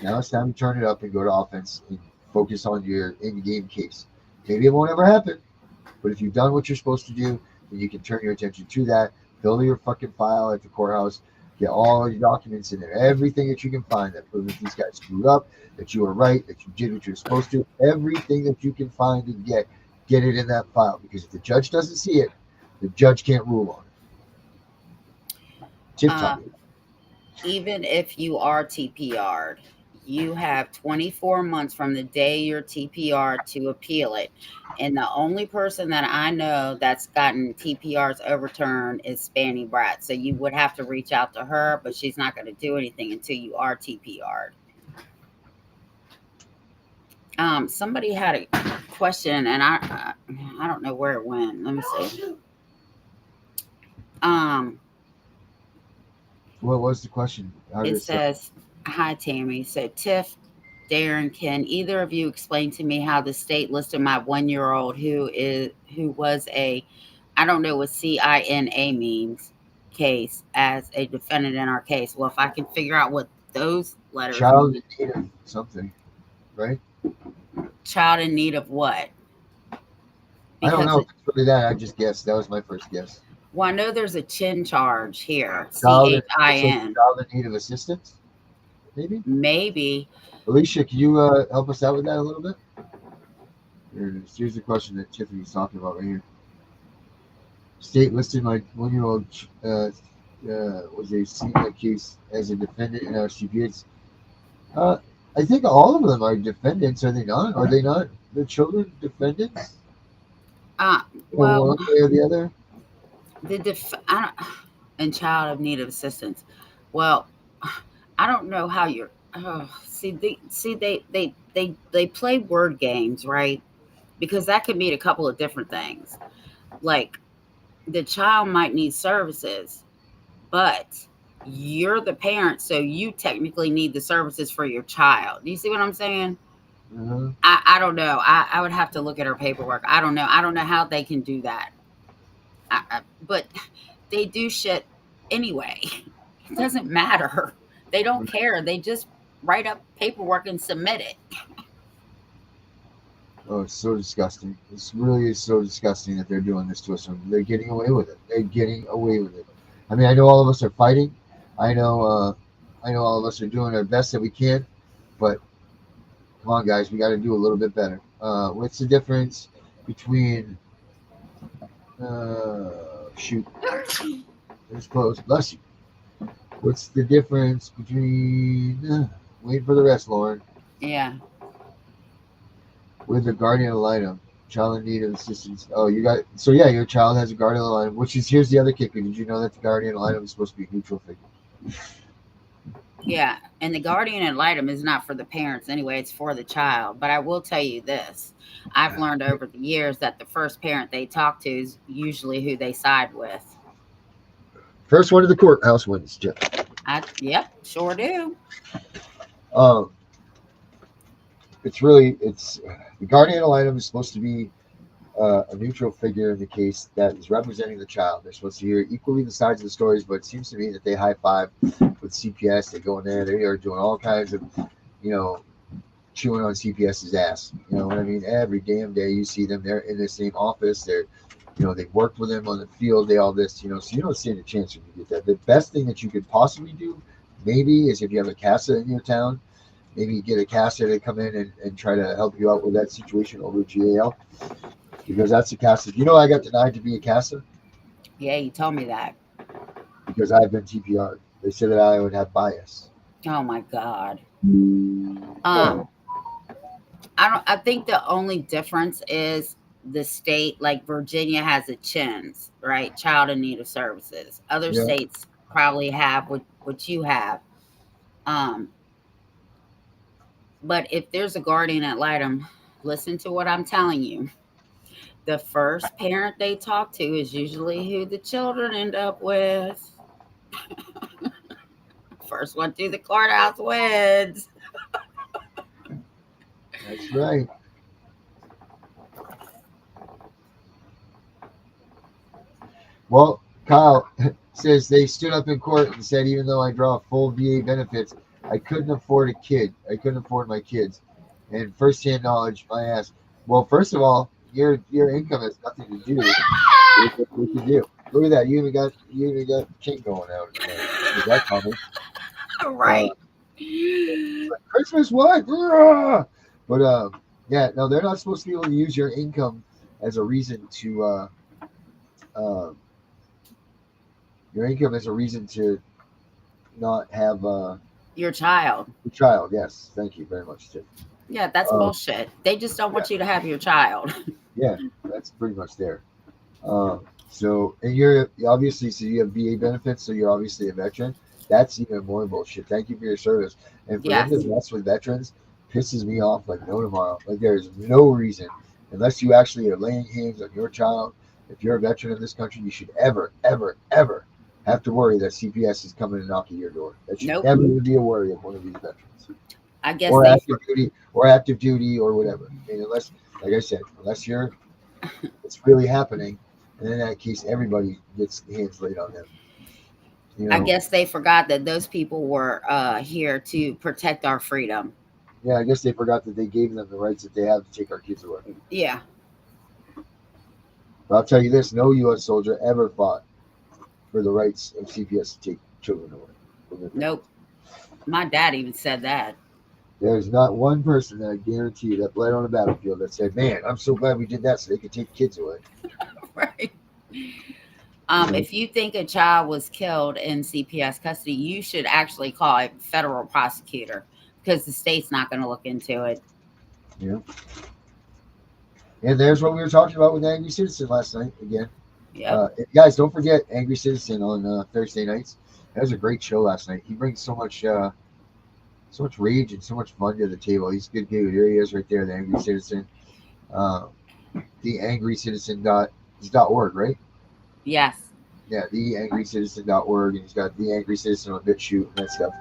[SPEAKER 4] Now it's time to turn it up and go to offense and focus on your in-game case. Maybe it won't ever happen, but if you've done what you're supposed to do, then you can turn your attention to that. Fill your fucking file at the courthouse. Get all your documents in there. Everything that you can find that proves that these guys screwed up, that you were right, that you did what you're supposed to. Everything that you can find and get it in that file. Because if the judge doesn't see it, the judge can't rule on it. Tip-top.
[SPEAKER 5] Even if you are TPR'd, you have 24 months from the day you're TPR'd to appeal it. And the only person that I know that's gotten TPRs overturned is Spanny Brat. So you would have to reach out to her, but she's not going to do anything until you are TPR'd. Somebody had a question, and I don't know where it went. Let me see.
[SPEAKER 4] What was the question?
[SPEAKER 5] It says, hi, Tammy. So, Tiff, Darren, can either of you explain to me how the state listed my 1-year-old who was a, I don't know what CINA means, case as a defendant in our case? Well, if I can figure out what those letters
[SPEAKER 4] child
[SPEAKER 5] mean.
[SPEAKER 4] in need of something, right?
[SPEAKER 5] Child in need of what?
[SPEAKER 4] I don't know if it's really that. I just guessed. That was my first guess.
[SPEAKER 5] Well, I know there's a chin charge here.
[SPEAKER 4] CHIN.
[SPEAKER 5] Child
[SPEAKER 4] in need of assistance? Maybe?
[SPEAKER 5] Maybe.
[SPEAKER 4] Alicia, can you help us out with that a little bit? Here's the question that Tiffany's talking about right here. State listed my 1-year-old was a CINA case as a defendant in our CPS. I think all of them are defendants, are they not? Are they not the children defendants?
[SPEAKER 5] Well,
[SPEAKER 4] one way or the other?
[SPEAKER 5] And child in need of assistance. Well, I don't know how you're. They play word games, right? Because that could mean a couple of different things. Like, the child might need services, but you're the parent, so you technically need the services for your child. Do you see what I'm saying?
[SPEAKER 4] Uh-huh.
[SPEAKER 5] I don't know. I would have to look at her paperwork. I don't know. I don't know how they can do that. But they do shit anyway. It doesn't matter. They don't care. They just write up paperwork and submit it.
[SPEAKER 4] Oh, it's so disgusting. It's really is so disgusting that they're doing this to us. They're getting away with it. They're getting away with it. I mean, I know all of us are fighting. I know, I know all of us are doing our best that we can. But come on, guys, we got to do a little bit better. What's the difference between? Shoot, it's close. Bless you. What's the difference between? Wait for the rest, Lauren.
[SPEAKER 5] Yeah.
[SPEAKER 4] With a guardian ad litem, child in need of assistance. Oh, you got so yeah, your child has a guardian ad litem, which is here's the other kicker. Did you know that the guardian ad litem is supposed to be a neutral figure?
[SPEAKER 5] Yeah, and the guardian ad litem is not for the parents anyway, it's for the child. But I will tell you this. I've learned over the years that the first parent they talk to is usually who they side with.
[SPEAKER 4] First one to the courthouse wins, Jeff.
[SPEAKER 5] Yep, sure do.
[SPEAKER 4] It's the guardian ad litem is supposed to be a neutral figure in the case that is representing the child. They're supposed to hear equally the sides of the stories, but it seems to me that they high five with CPS. They go in there, they are doing all kinds of, chewing on CPS's ass. You know what I mean? Every damn day you see them. They're in the same office. They've worked with them on the field. They all this, so you don't stand a chance when you get that. The best thing that you could possibly do, maybe, is if you have a CASA in your town, maybe get a CASA to come in and try to help you out with that situation over at GAL. Because that's a CASA. I got denied to be a CASA?
[SPEAKER 5] Yeah, you told me that.
[SPEAKER 4] Because I've been TPR'd. They said that I would have bias.
[SPEAKER 5] Oh my God. I think the only difference is the state, like Virginia has a CHINS, right? Child in Need of Services. Other states probably have what you have. But if there's a guardian ad litem, listen to what I'm telling you. The first parent they talk to is usually who the children end up with. First one to the courthouse wins.
[SPEAKER 4] That's right. Well, Kyle says they stood up in court and said, even though I draw full VA benefits, I couldn't afford a kid. I couldn't afford my kids. And firsthand knowledge, my ass. Well, first of all, your income has nothing to do with what you do. Look at that. You even got kink going out. Is that coming?
[SPEAKER 5] Right.
[SPEAKER 4] Christmas what? But yeah, no, they're not supposed to be able to use your income as a reason to not have
[SPEAKER 5] your child.
[SPEAKER 4] Your child, yes. Thank you very much, Tiff.
[SPEAKER 5] Yeah, that's bullshit. They just don't want you to have your child.
[SPEAKER 4] Yeah, that's pretty much there. So, and you're obviously, so you have VA benefits, so you're obviously a veteran. That's even more bullshit. Thank you for your service. And for them to mess with veterans pisses me off like no tomorrow. Like there's no reason, unless you actually are laying hands on your child. If you're a veteran of this country, you should ever, ever, ever have to worry that CPS is coming and knocking your door. That should never even be a worry of one of these veterans.
[SPEAKER 5] I guess
[SPEAKER 4] or active duty or whatever. I mean, unless, like I said, it's really happening, and in that case, everybody gets hands laid on them.
[SPEAKER 5] I guess they forgot that those people were here to protect our freedom.
[SPEAKER 4] Yeah, I guess they forgot that they gave them the rights that they have to take our kids away.
[SPEAKER 5] Yeah.
[SPEAKER 4] But I'll tell you this: no U.S. soldier ever fought for the rights of CPS to take children away.
[SPEAKER 5] Nope. My dad even said that.
[SPEAKER 4] There's not one person that I guarantee you that bled on the battlefield that said, "Man, I'm so glad we did that so they could take kids away."
[SPEAKER 5] Right. If you think a child was killed in CPS custody, you should actually call a federal prosecutor because the state's not going to look into it.
[SPEAKER 4] Yeah. And there's what we were talking about with Angry Citizen last night again.
[SPEAKER 5] Yeah.
[SPEAKER 4] Guys, don't forget Angry Citizen on Thursday nights. That was a great show last night. He brings so much rage and so much fun to the table. He's a good dude. Here he is right there, the Angry Citizen. TheAngryCitizen.org, right?
[SPEAKER 5] Yes.
[SPEAKER 4] Yeah, TheAngryCitizen.org, and he's got The Angry Citizen on BitChute and that stuff.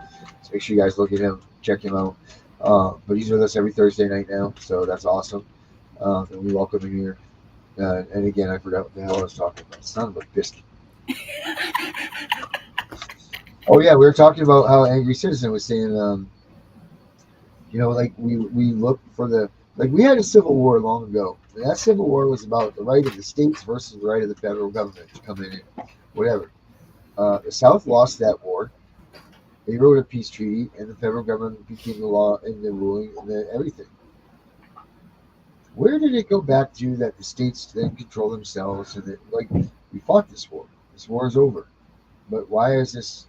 [SPEAKER 4] So make sure you guys look at him, check him out. But he's with us every Thursday night now, so that's awesome. And we welcome him here. And again, I forgot what the hell I was talking about. Son of a biscuit. Oh yeah, we were talking about how Angry Citizen was saying, like we look for like we had a civil war long ago. And that civil war was about the right of the states versus the right of the federal government to come in and whatever. The South lost that war. They wrote a peace treaty, and the federal government became the law and the ruling and everything. Where did it go back to that the states then control themselves and that like we fought this war? This war is over. But why is this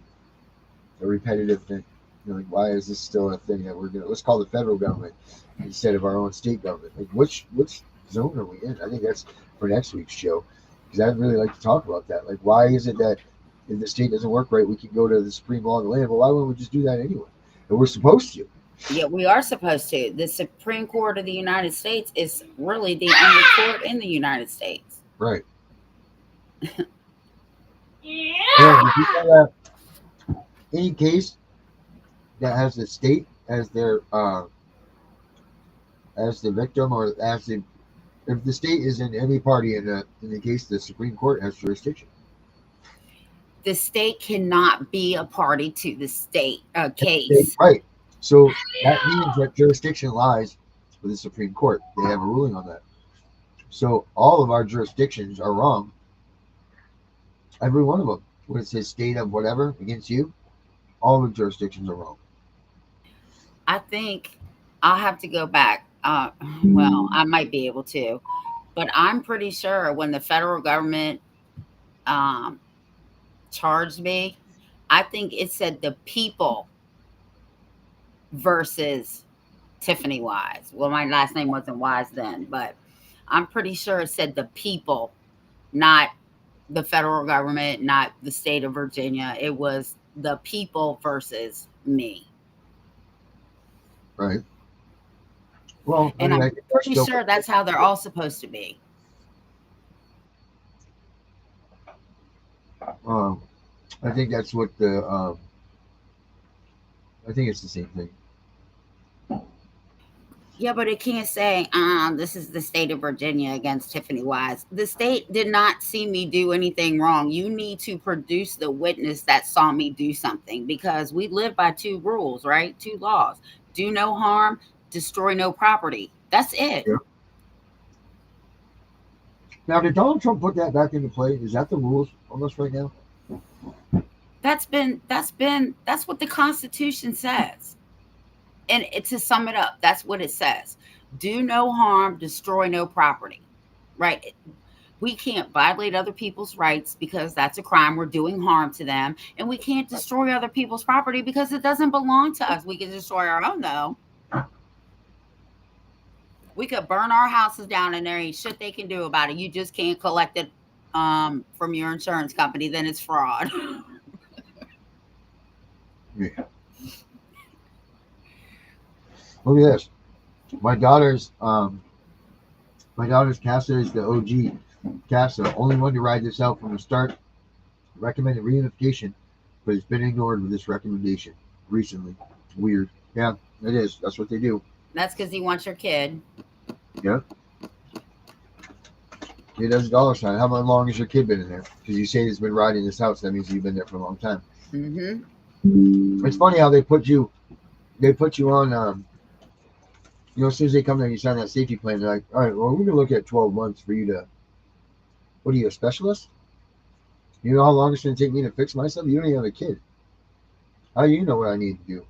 [SPEAKER 4] a repetitive thing? Like why is this still a thing that we're gonna let's call the federal government instead of our own state government? Like which zone are we in? I think that's for next week's show because I'd really like to talk about that. Like why is it that if the state doesn't work right, we can go to the supreme law of the land? But why wouldn't we just do that anyway? And we're supposed to.
[SPEAKER 5] Yeah, we are supposed to. The Supreme Court of the United States is really the only court in the United States.
[SPEAKER 4] Right. Yeah, did you know that any case that has the state as their as the victim or as the if the state is in any party in the case the Supreme Court has jurisdiction.
[SPEAKER 5] The state cannot be a party to the state case.
[SPEAKER 4] Right. So that means that jurisdiction lies with the Supreme Court. They have a ruling on that. So all of our jurisdictions are wrong. Every one of them. When it says state of whatever against you, all the jurisdictions are wrong.
[SPEAKER 5] I think I'll have to go back. Well, I might be able to, but I'm pretty sure when the federal government charged me, I think it said the people versus Tiffany Wise. Well, my last name wasn't Wise then, but I'm pretty sure it said the people, not the federal government, not the state of Virginia. It was the people versus me.
[SPEAKER 4] Right. Well,
[SPEAKER 5] And I'm pretty sure that's how they're all supposed to be.
[SPEAKER 4] I think that's what the I think it's the same thing.
[SPEAKER 5] Yeah, but it can't say, this is the state of Virginia against Tiffany Wise. The state did not see me do anything wrong. You need to produce the witness that saw me do something because we live by two rules, right? Two laws. Do no harm, destroy no property. That's it.
[SPEAKER 4] Yeah. Now, did Donald Trump put that back into play? Is that the rules almost right now?
[SPEAKER 5] That's what the Constitution says. And to sum it up, that's what it says. Do no harm, destroy no property, right? We can't violate other people's rights because that's a crime. We're doing harm to them. And we can't destroy other people's property because it doesn't belong to us. We can destroy our own, though. We could burn our houses down and there ain't shit they can do about it. You just can't collect it from your insurance company. Then it's fraud.
[SPEAKER 4] Yeah. Look at this. My daughter's CASA is the OG CASA. Only one to ride this out from the start. Recommended reunification, but it's been ignored with this recommendation recently. Weird. Yeah, it is. That's what they do.
[SPEAKER 5] That's because he wants your kid.
[SPEAKER 4] Yeah. He does dollar sign. How long has your kid been in there? Because you say he's been riding this house. That means you've been there for a long time.
[SPEAKER 5] Mm-hmm.
[SPEAKER 4] It's funny how they put you on, as soon as they come there, you sign that safety plan. They're like, all right, well, we're going to look at 12 months for you to, what are you, a specialist? You know how long it's going to take me to fix myself? You don't even have a kid. How do you know what I need to do?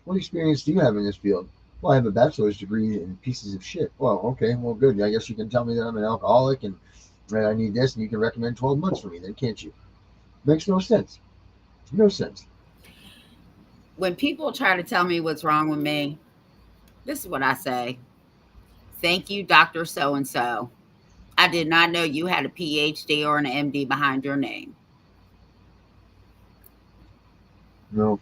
[SPEAKER 4] What experience do you have in this field? Well, I have a bachelor's degree in pieces of shit. Well, okay, well, good. I guess you can tell me that I'm an alcoholic and I need this, and you can recommend 12 months for me, then can't you? Makes no sense. No sense.
[SPEAKER 5] When people try to tell me what's wrong with me, this is what I say. Thank you, Dr. So-and-so. I did not know you had a PhD or an MD behind your name.
[SPEAKER 4] No.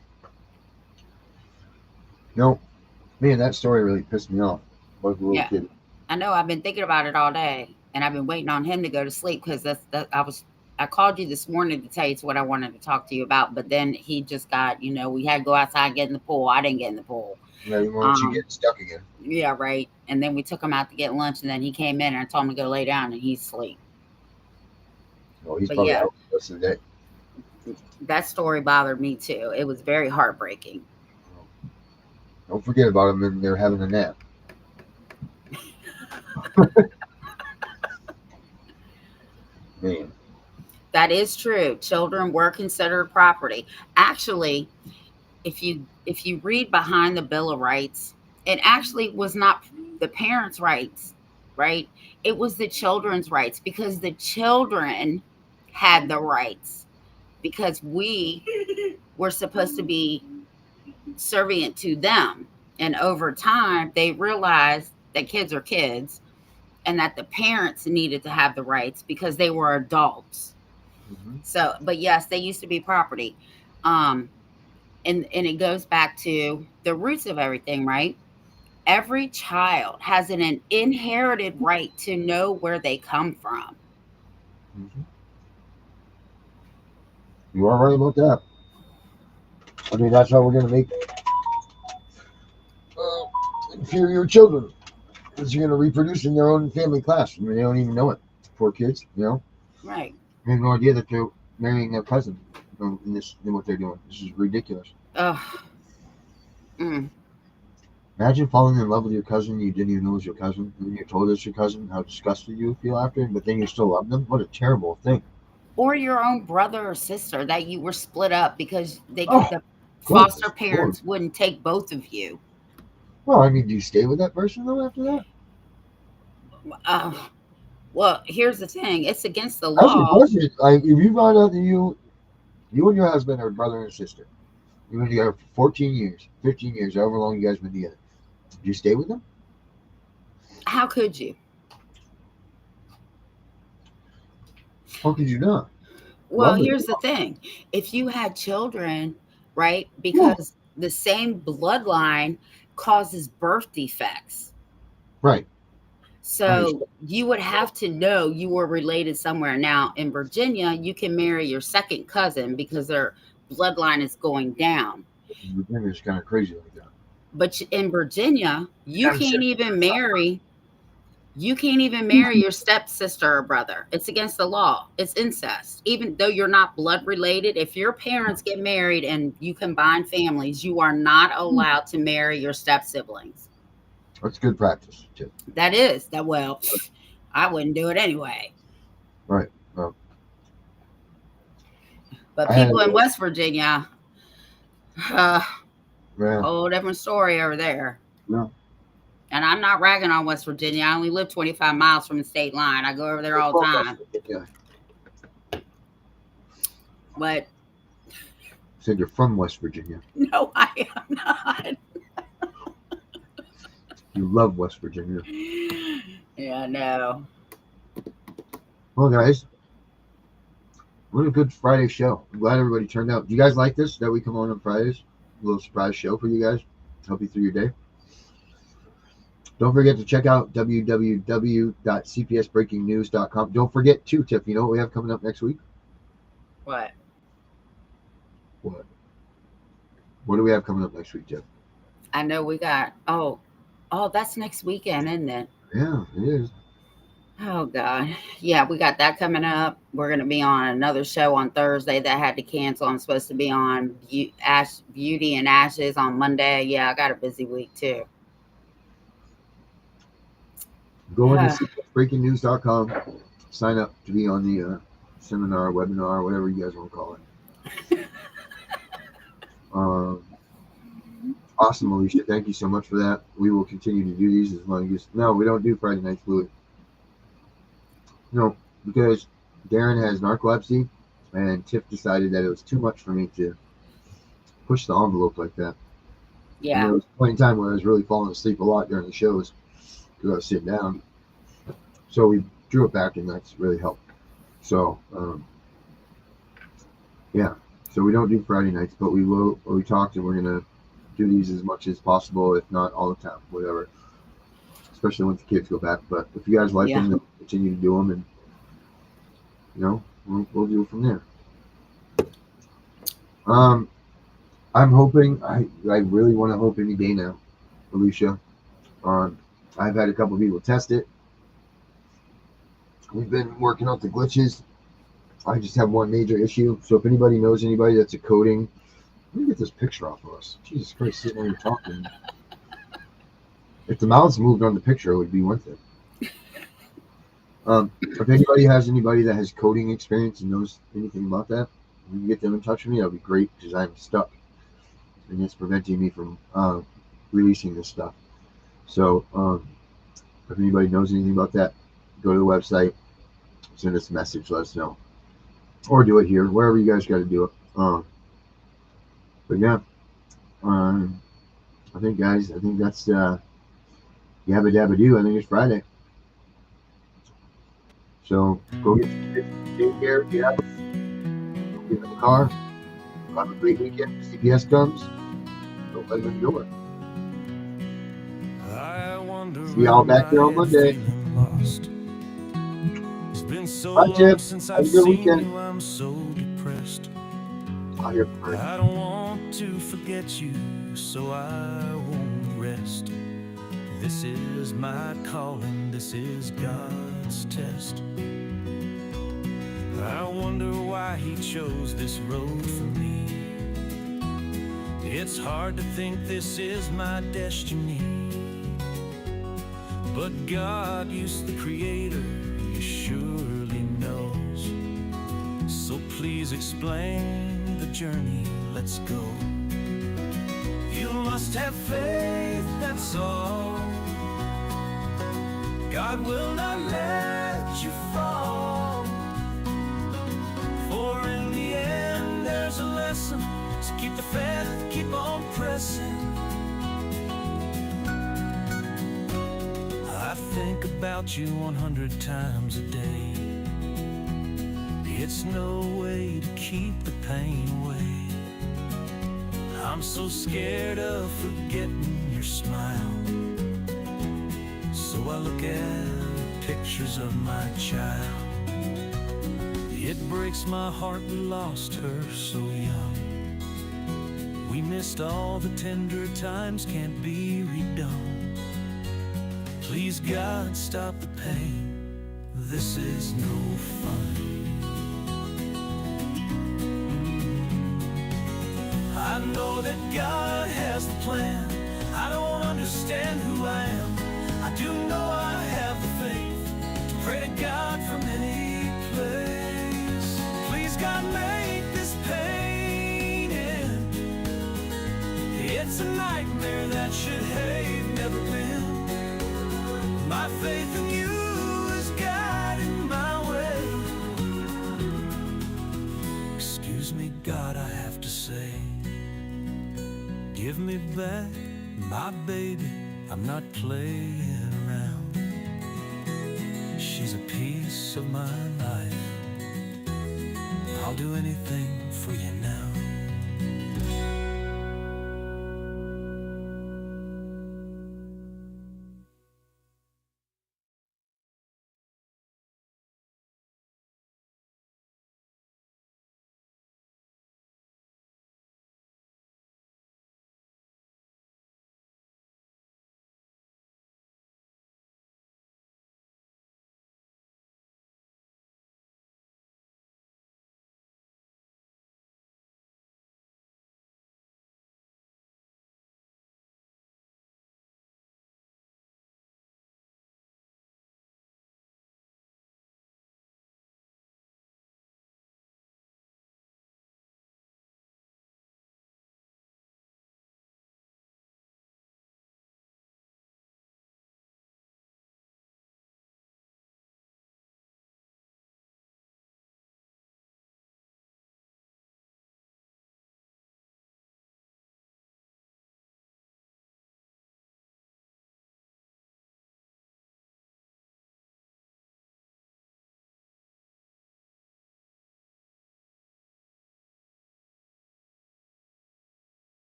[SPEAKER 4] Man, that story really pissed me off. I was a little kid.
[SPEAKER 5] I know. I've been thinking about it all day, and I've been waiting on him to go to sleep because I called you this morning to tell you it's what I wanted to talk to you about, but then he just got, we had to go outside and get in the pool. I didn't get in the pool.
[SPEAKER 4] Yeah, you want you get stuck again.
[SPEAKER 5] Yeah, right. And then we took him out to get lunch, and then he came in and I told him to go lay down, and he's asleep.
[SPEAKER 4] Oh, he's probably out the rest of the day.
[SPEAKER 5] That story bothered me too. It was very heartbreaking.
[SPEAKER 4] Don't forget about them when they're having a nap. Man.
[SPEAKER 5] That is true. Children were considered property. Actually, if you read behind the Bill of Rights, it actually was not the parents' rights, right? It was the children's rights, because the children had the rights, because we were supposed to be servient to them. And over time, they realized that kids are kids and that the parents needed to have the rights because they were adults.
[SPEAKER 4] Mhm.
[SPEAKER 5] So, but yes, they used to be property. Um, and it goes back to the roots of everything, right? Every child has an inherited right to know where they come from.
[SPEAKER 4] Mhm. You are right about that. I mean, that's how we're going to make inferior children. Because you're going to reproduce in their own family class. I mean, they don't even know it. Poor kids, you know?
[SPEAKER 5] Right.
[SPEAKER 4] They have no idea that they're marrying their cousin in what they're doing. This is ridiculous.
[SPEAKER 5] Ugh. Mm.
[SPEAKER 4] Imagine falling in love with your cousin you didn't even know was your cousin, and then you're told it's your cousin, how disgusted you feel after, but then you still love them? What a terrible thing.
[SPEAKER 5] Or your own brother or sister that you were split up because
[SPEAKER 4] Oh,
[SPEAKER 5] the
[SPEAKER 4] goodness
[SPEAKER 5] foster
[SPEAKER 4] Lord.
[SPEAKER 5] parents wouldn't take both of you.
[SPEAKER 4] Well, I mean, do you stay with that person, though, after that?
[SPEAKER 5] Uh, well, here's the thing: it's against the
[SPEAKER 4] That's the
[SPEAKER 5] law.
[SPEAKER 4] question. Like, if you find out that you and your husband are brother and sister, you've been together for 14 years, 15 years, however long you guys been together, do you stay with them?
[SPEAKER 5] How could you?
[SPEAKER 4] How could you not?
[SPEAKER 5] Well,
[SPEAKER 4] Love it.
[SPEAKER 5] here's the thing: if you had children, right,
[SPEAKER 4] Yeah.
[SPEAKER 5] because the same bloodline causes birth defects.
[SPEAKER 4] Right. I understand.
[SPEAKER 5] So you would have to know you were related somewhere. Now, in Virginia, you can marry your second cousin because their bloodline is going down.
[SPEAKER 4] Virginia's kind of crazy like that.
[SPEAKER 5] But in Virginia,
[SPEAKER 4] Kind of
[SPEAKER 5] you can't even marry your stepsister or brother. It's against the law. It's incest. Even though you're not blood related, if your parents get married and you combine families, you are not allowed to marry your step siblings.
[SPEAKER 4] That's good practice, too.
[SPEAKER 5] That is that. Well, I wouldn't do it anyway.
[SPEAKER 4] Right. Well,
[SPEAKER 5] But
[SPEAKER 4] I had,
[SPEAKER 5] people in West Virginia, uh,
[SPEAKER 4] yeah,
[SPEAKER 5] whole different story over there.
[SPEAKER 4] no.
[SPEAKER 5] And I'm not ragging on West Virginia. I only live 25 miles from the state line. I go over there all the time.
[SPEAKER 4] Yeah.
[SPEAKER 5] But
[SPEAKER 4] Said you're from West Virginia.
[SPEAKER 5] no, I am not.
[SPEAKER 4] You love West Virginia.
[SPEAKER 5] Yeah, no.
[SPEAKER 4] Well, guys, what a good Friday show. I'm glad everybody turned out. Do you guys like this, that we come on Fridays? A little surprise show for you guys. Help you through your day. Don't forget to check out www.cpsbreakingnews.com. Don't forget, too, Tiff, you know what we have coming up next week?
[SPEAKER 5] What?
[SPEAKER 4] What? What do we have coming up next week, Tiff?
[SPEAKER 5] I know we got, oh, that's next weekend, isn't it?
[SPEAKER 4] Yeah, it is.
[SPEAKER 5] Oh, God. Yeah, we got that coming up. We're going to be on another show on Thursday that had to cancel. I'm supposed to be on Beauty and Ashes on Monday. Yeah, I got a busy week, too.
[SPEAKER 4] Go into cpsbreakingnews.com. Sign up to be on the seminar, webinar, whatever you guys want to call it. Awesome, Alicia. Thank you so much for that. We will continue to do these as long as... No, we don't do Friday Night Fluid. No, because Darren has narcolepsy, and Tiff decided that it was too much for me to push the envelope like that.
[SPEAKER 5] Yeah.
[SPEAKER 4] And there was a point in time where I was really falling asleep a lot during the shows because I was sitting down. So we drew it back, and that's really helped. So, yeah. So we don't do Friday nights, but we will. We talked, and we're going to do these as much as possible, if not all the time, whatever. Especially once the kids go back. But if you guys like them, then continue to do them, and we'll do it from there. I'm hoping. I really want to hope any day now, Alicia. I've had a couple of people test it. We've been working out the glitches. I just have one major issue. So if anybody knows anybody that's a coding, let me get this picture off of us. Jesus Christ, sitting there talking. If the mouths moved on the picture, it would be one thing. If anybody has anybody that has coding experience and knows anything about that, you can get them in touch with me. That'd be great because I'm stuck, and it's preventing me from releasing this stuff. So if anybody knows anything about that, go to the website, send us a message, let us know, or do it here, wherever you guys got to do it. But yeah, I think guys, I think that's yabba dabba do. I think it's Friday. So go get your kids, take care, yeah. Get in the car. Have a great weekend. CPS comes. Don't let them do it. See y'all back here on Monday. Bye, Tiff. Have a good weekend.
[SPEAKER 1] I'm so depressed.
[SPEAKER 4] I'll hear from her.
[SPEAKER 1] I don't want to forget you, so I won't rest. This is my calling, this is God's test. I wonder why he chose this road for me. It's hard to think this is my destiny, but God, you the creator, you surely knows. So please explain the journey, let's go. You must have faith, that's all. God will not let you fall. For in the end there's a lesson. So keep the faith, keep on pressing. I think about you 100 times a day. It's no way to keep the pain away. I'm so scared of forgetting your smile, so I look at pictures of my child. It breaks my heart we lost her so young. We missed all the tender times, can't be redone. Please God, stop the pain, this is no fun. I know that God has the plan. I don't understand who I am. I do know I have the faith to pray to God from any place. Please God, make this pain end. It's a nightmare that should have never been. My faith in you is guiding my way. Excuse me, God, I have to say, give me back my baby, I'm not playing around. She's a piece of my life. I'll do anything for you now.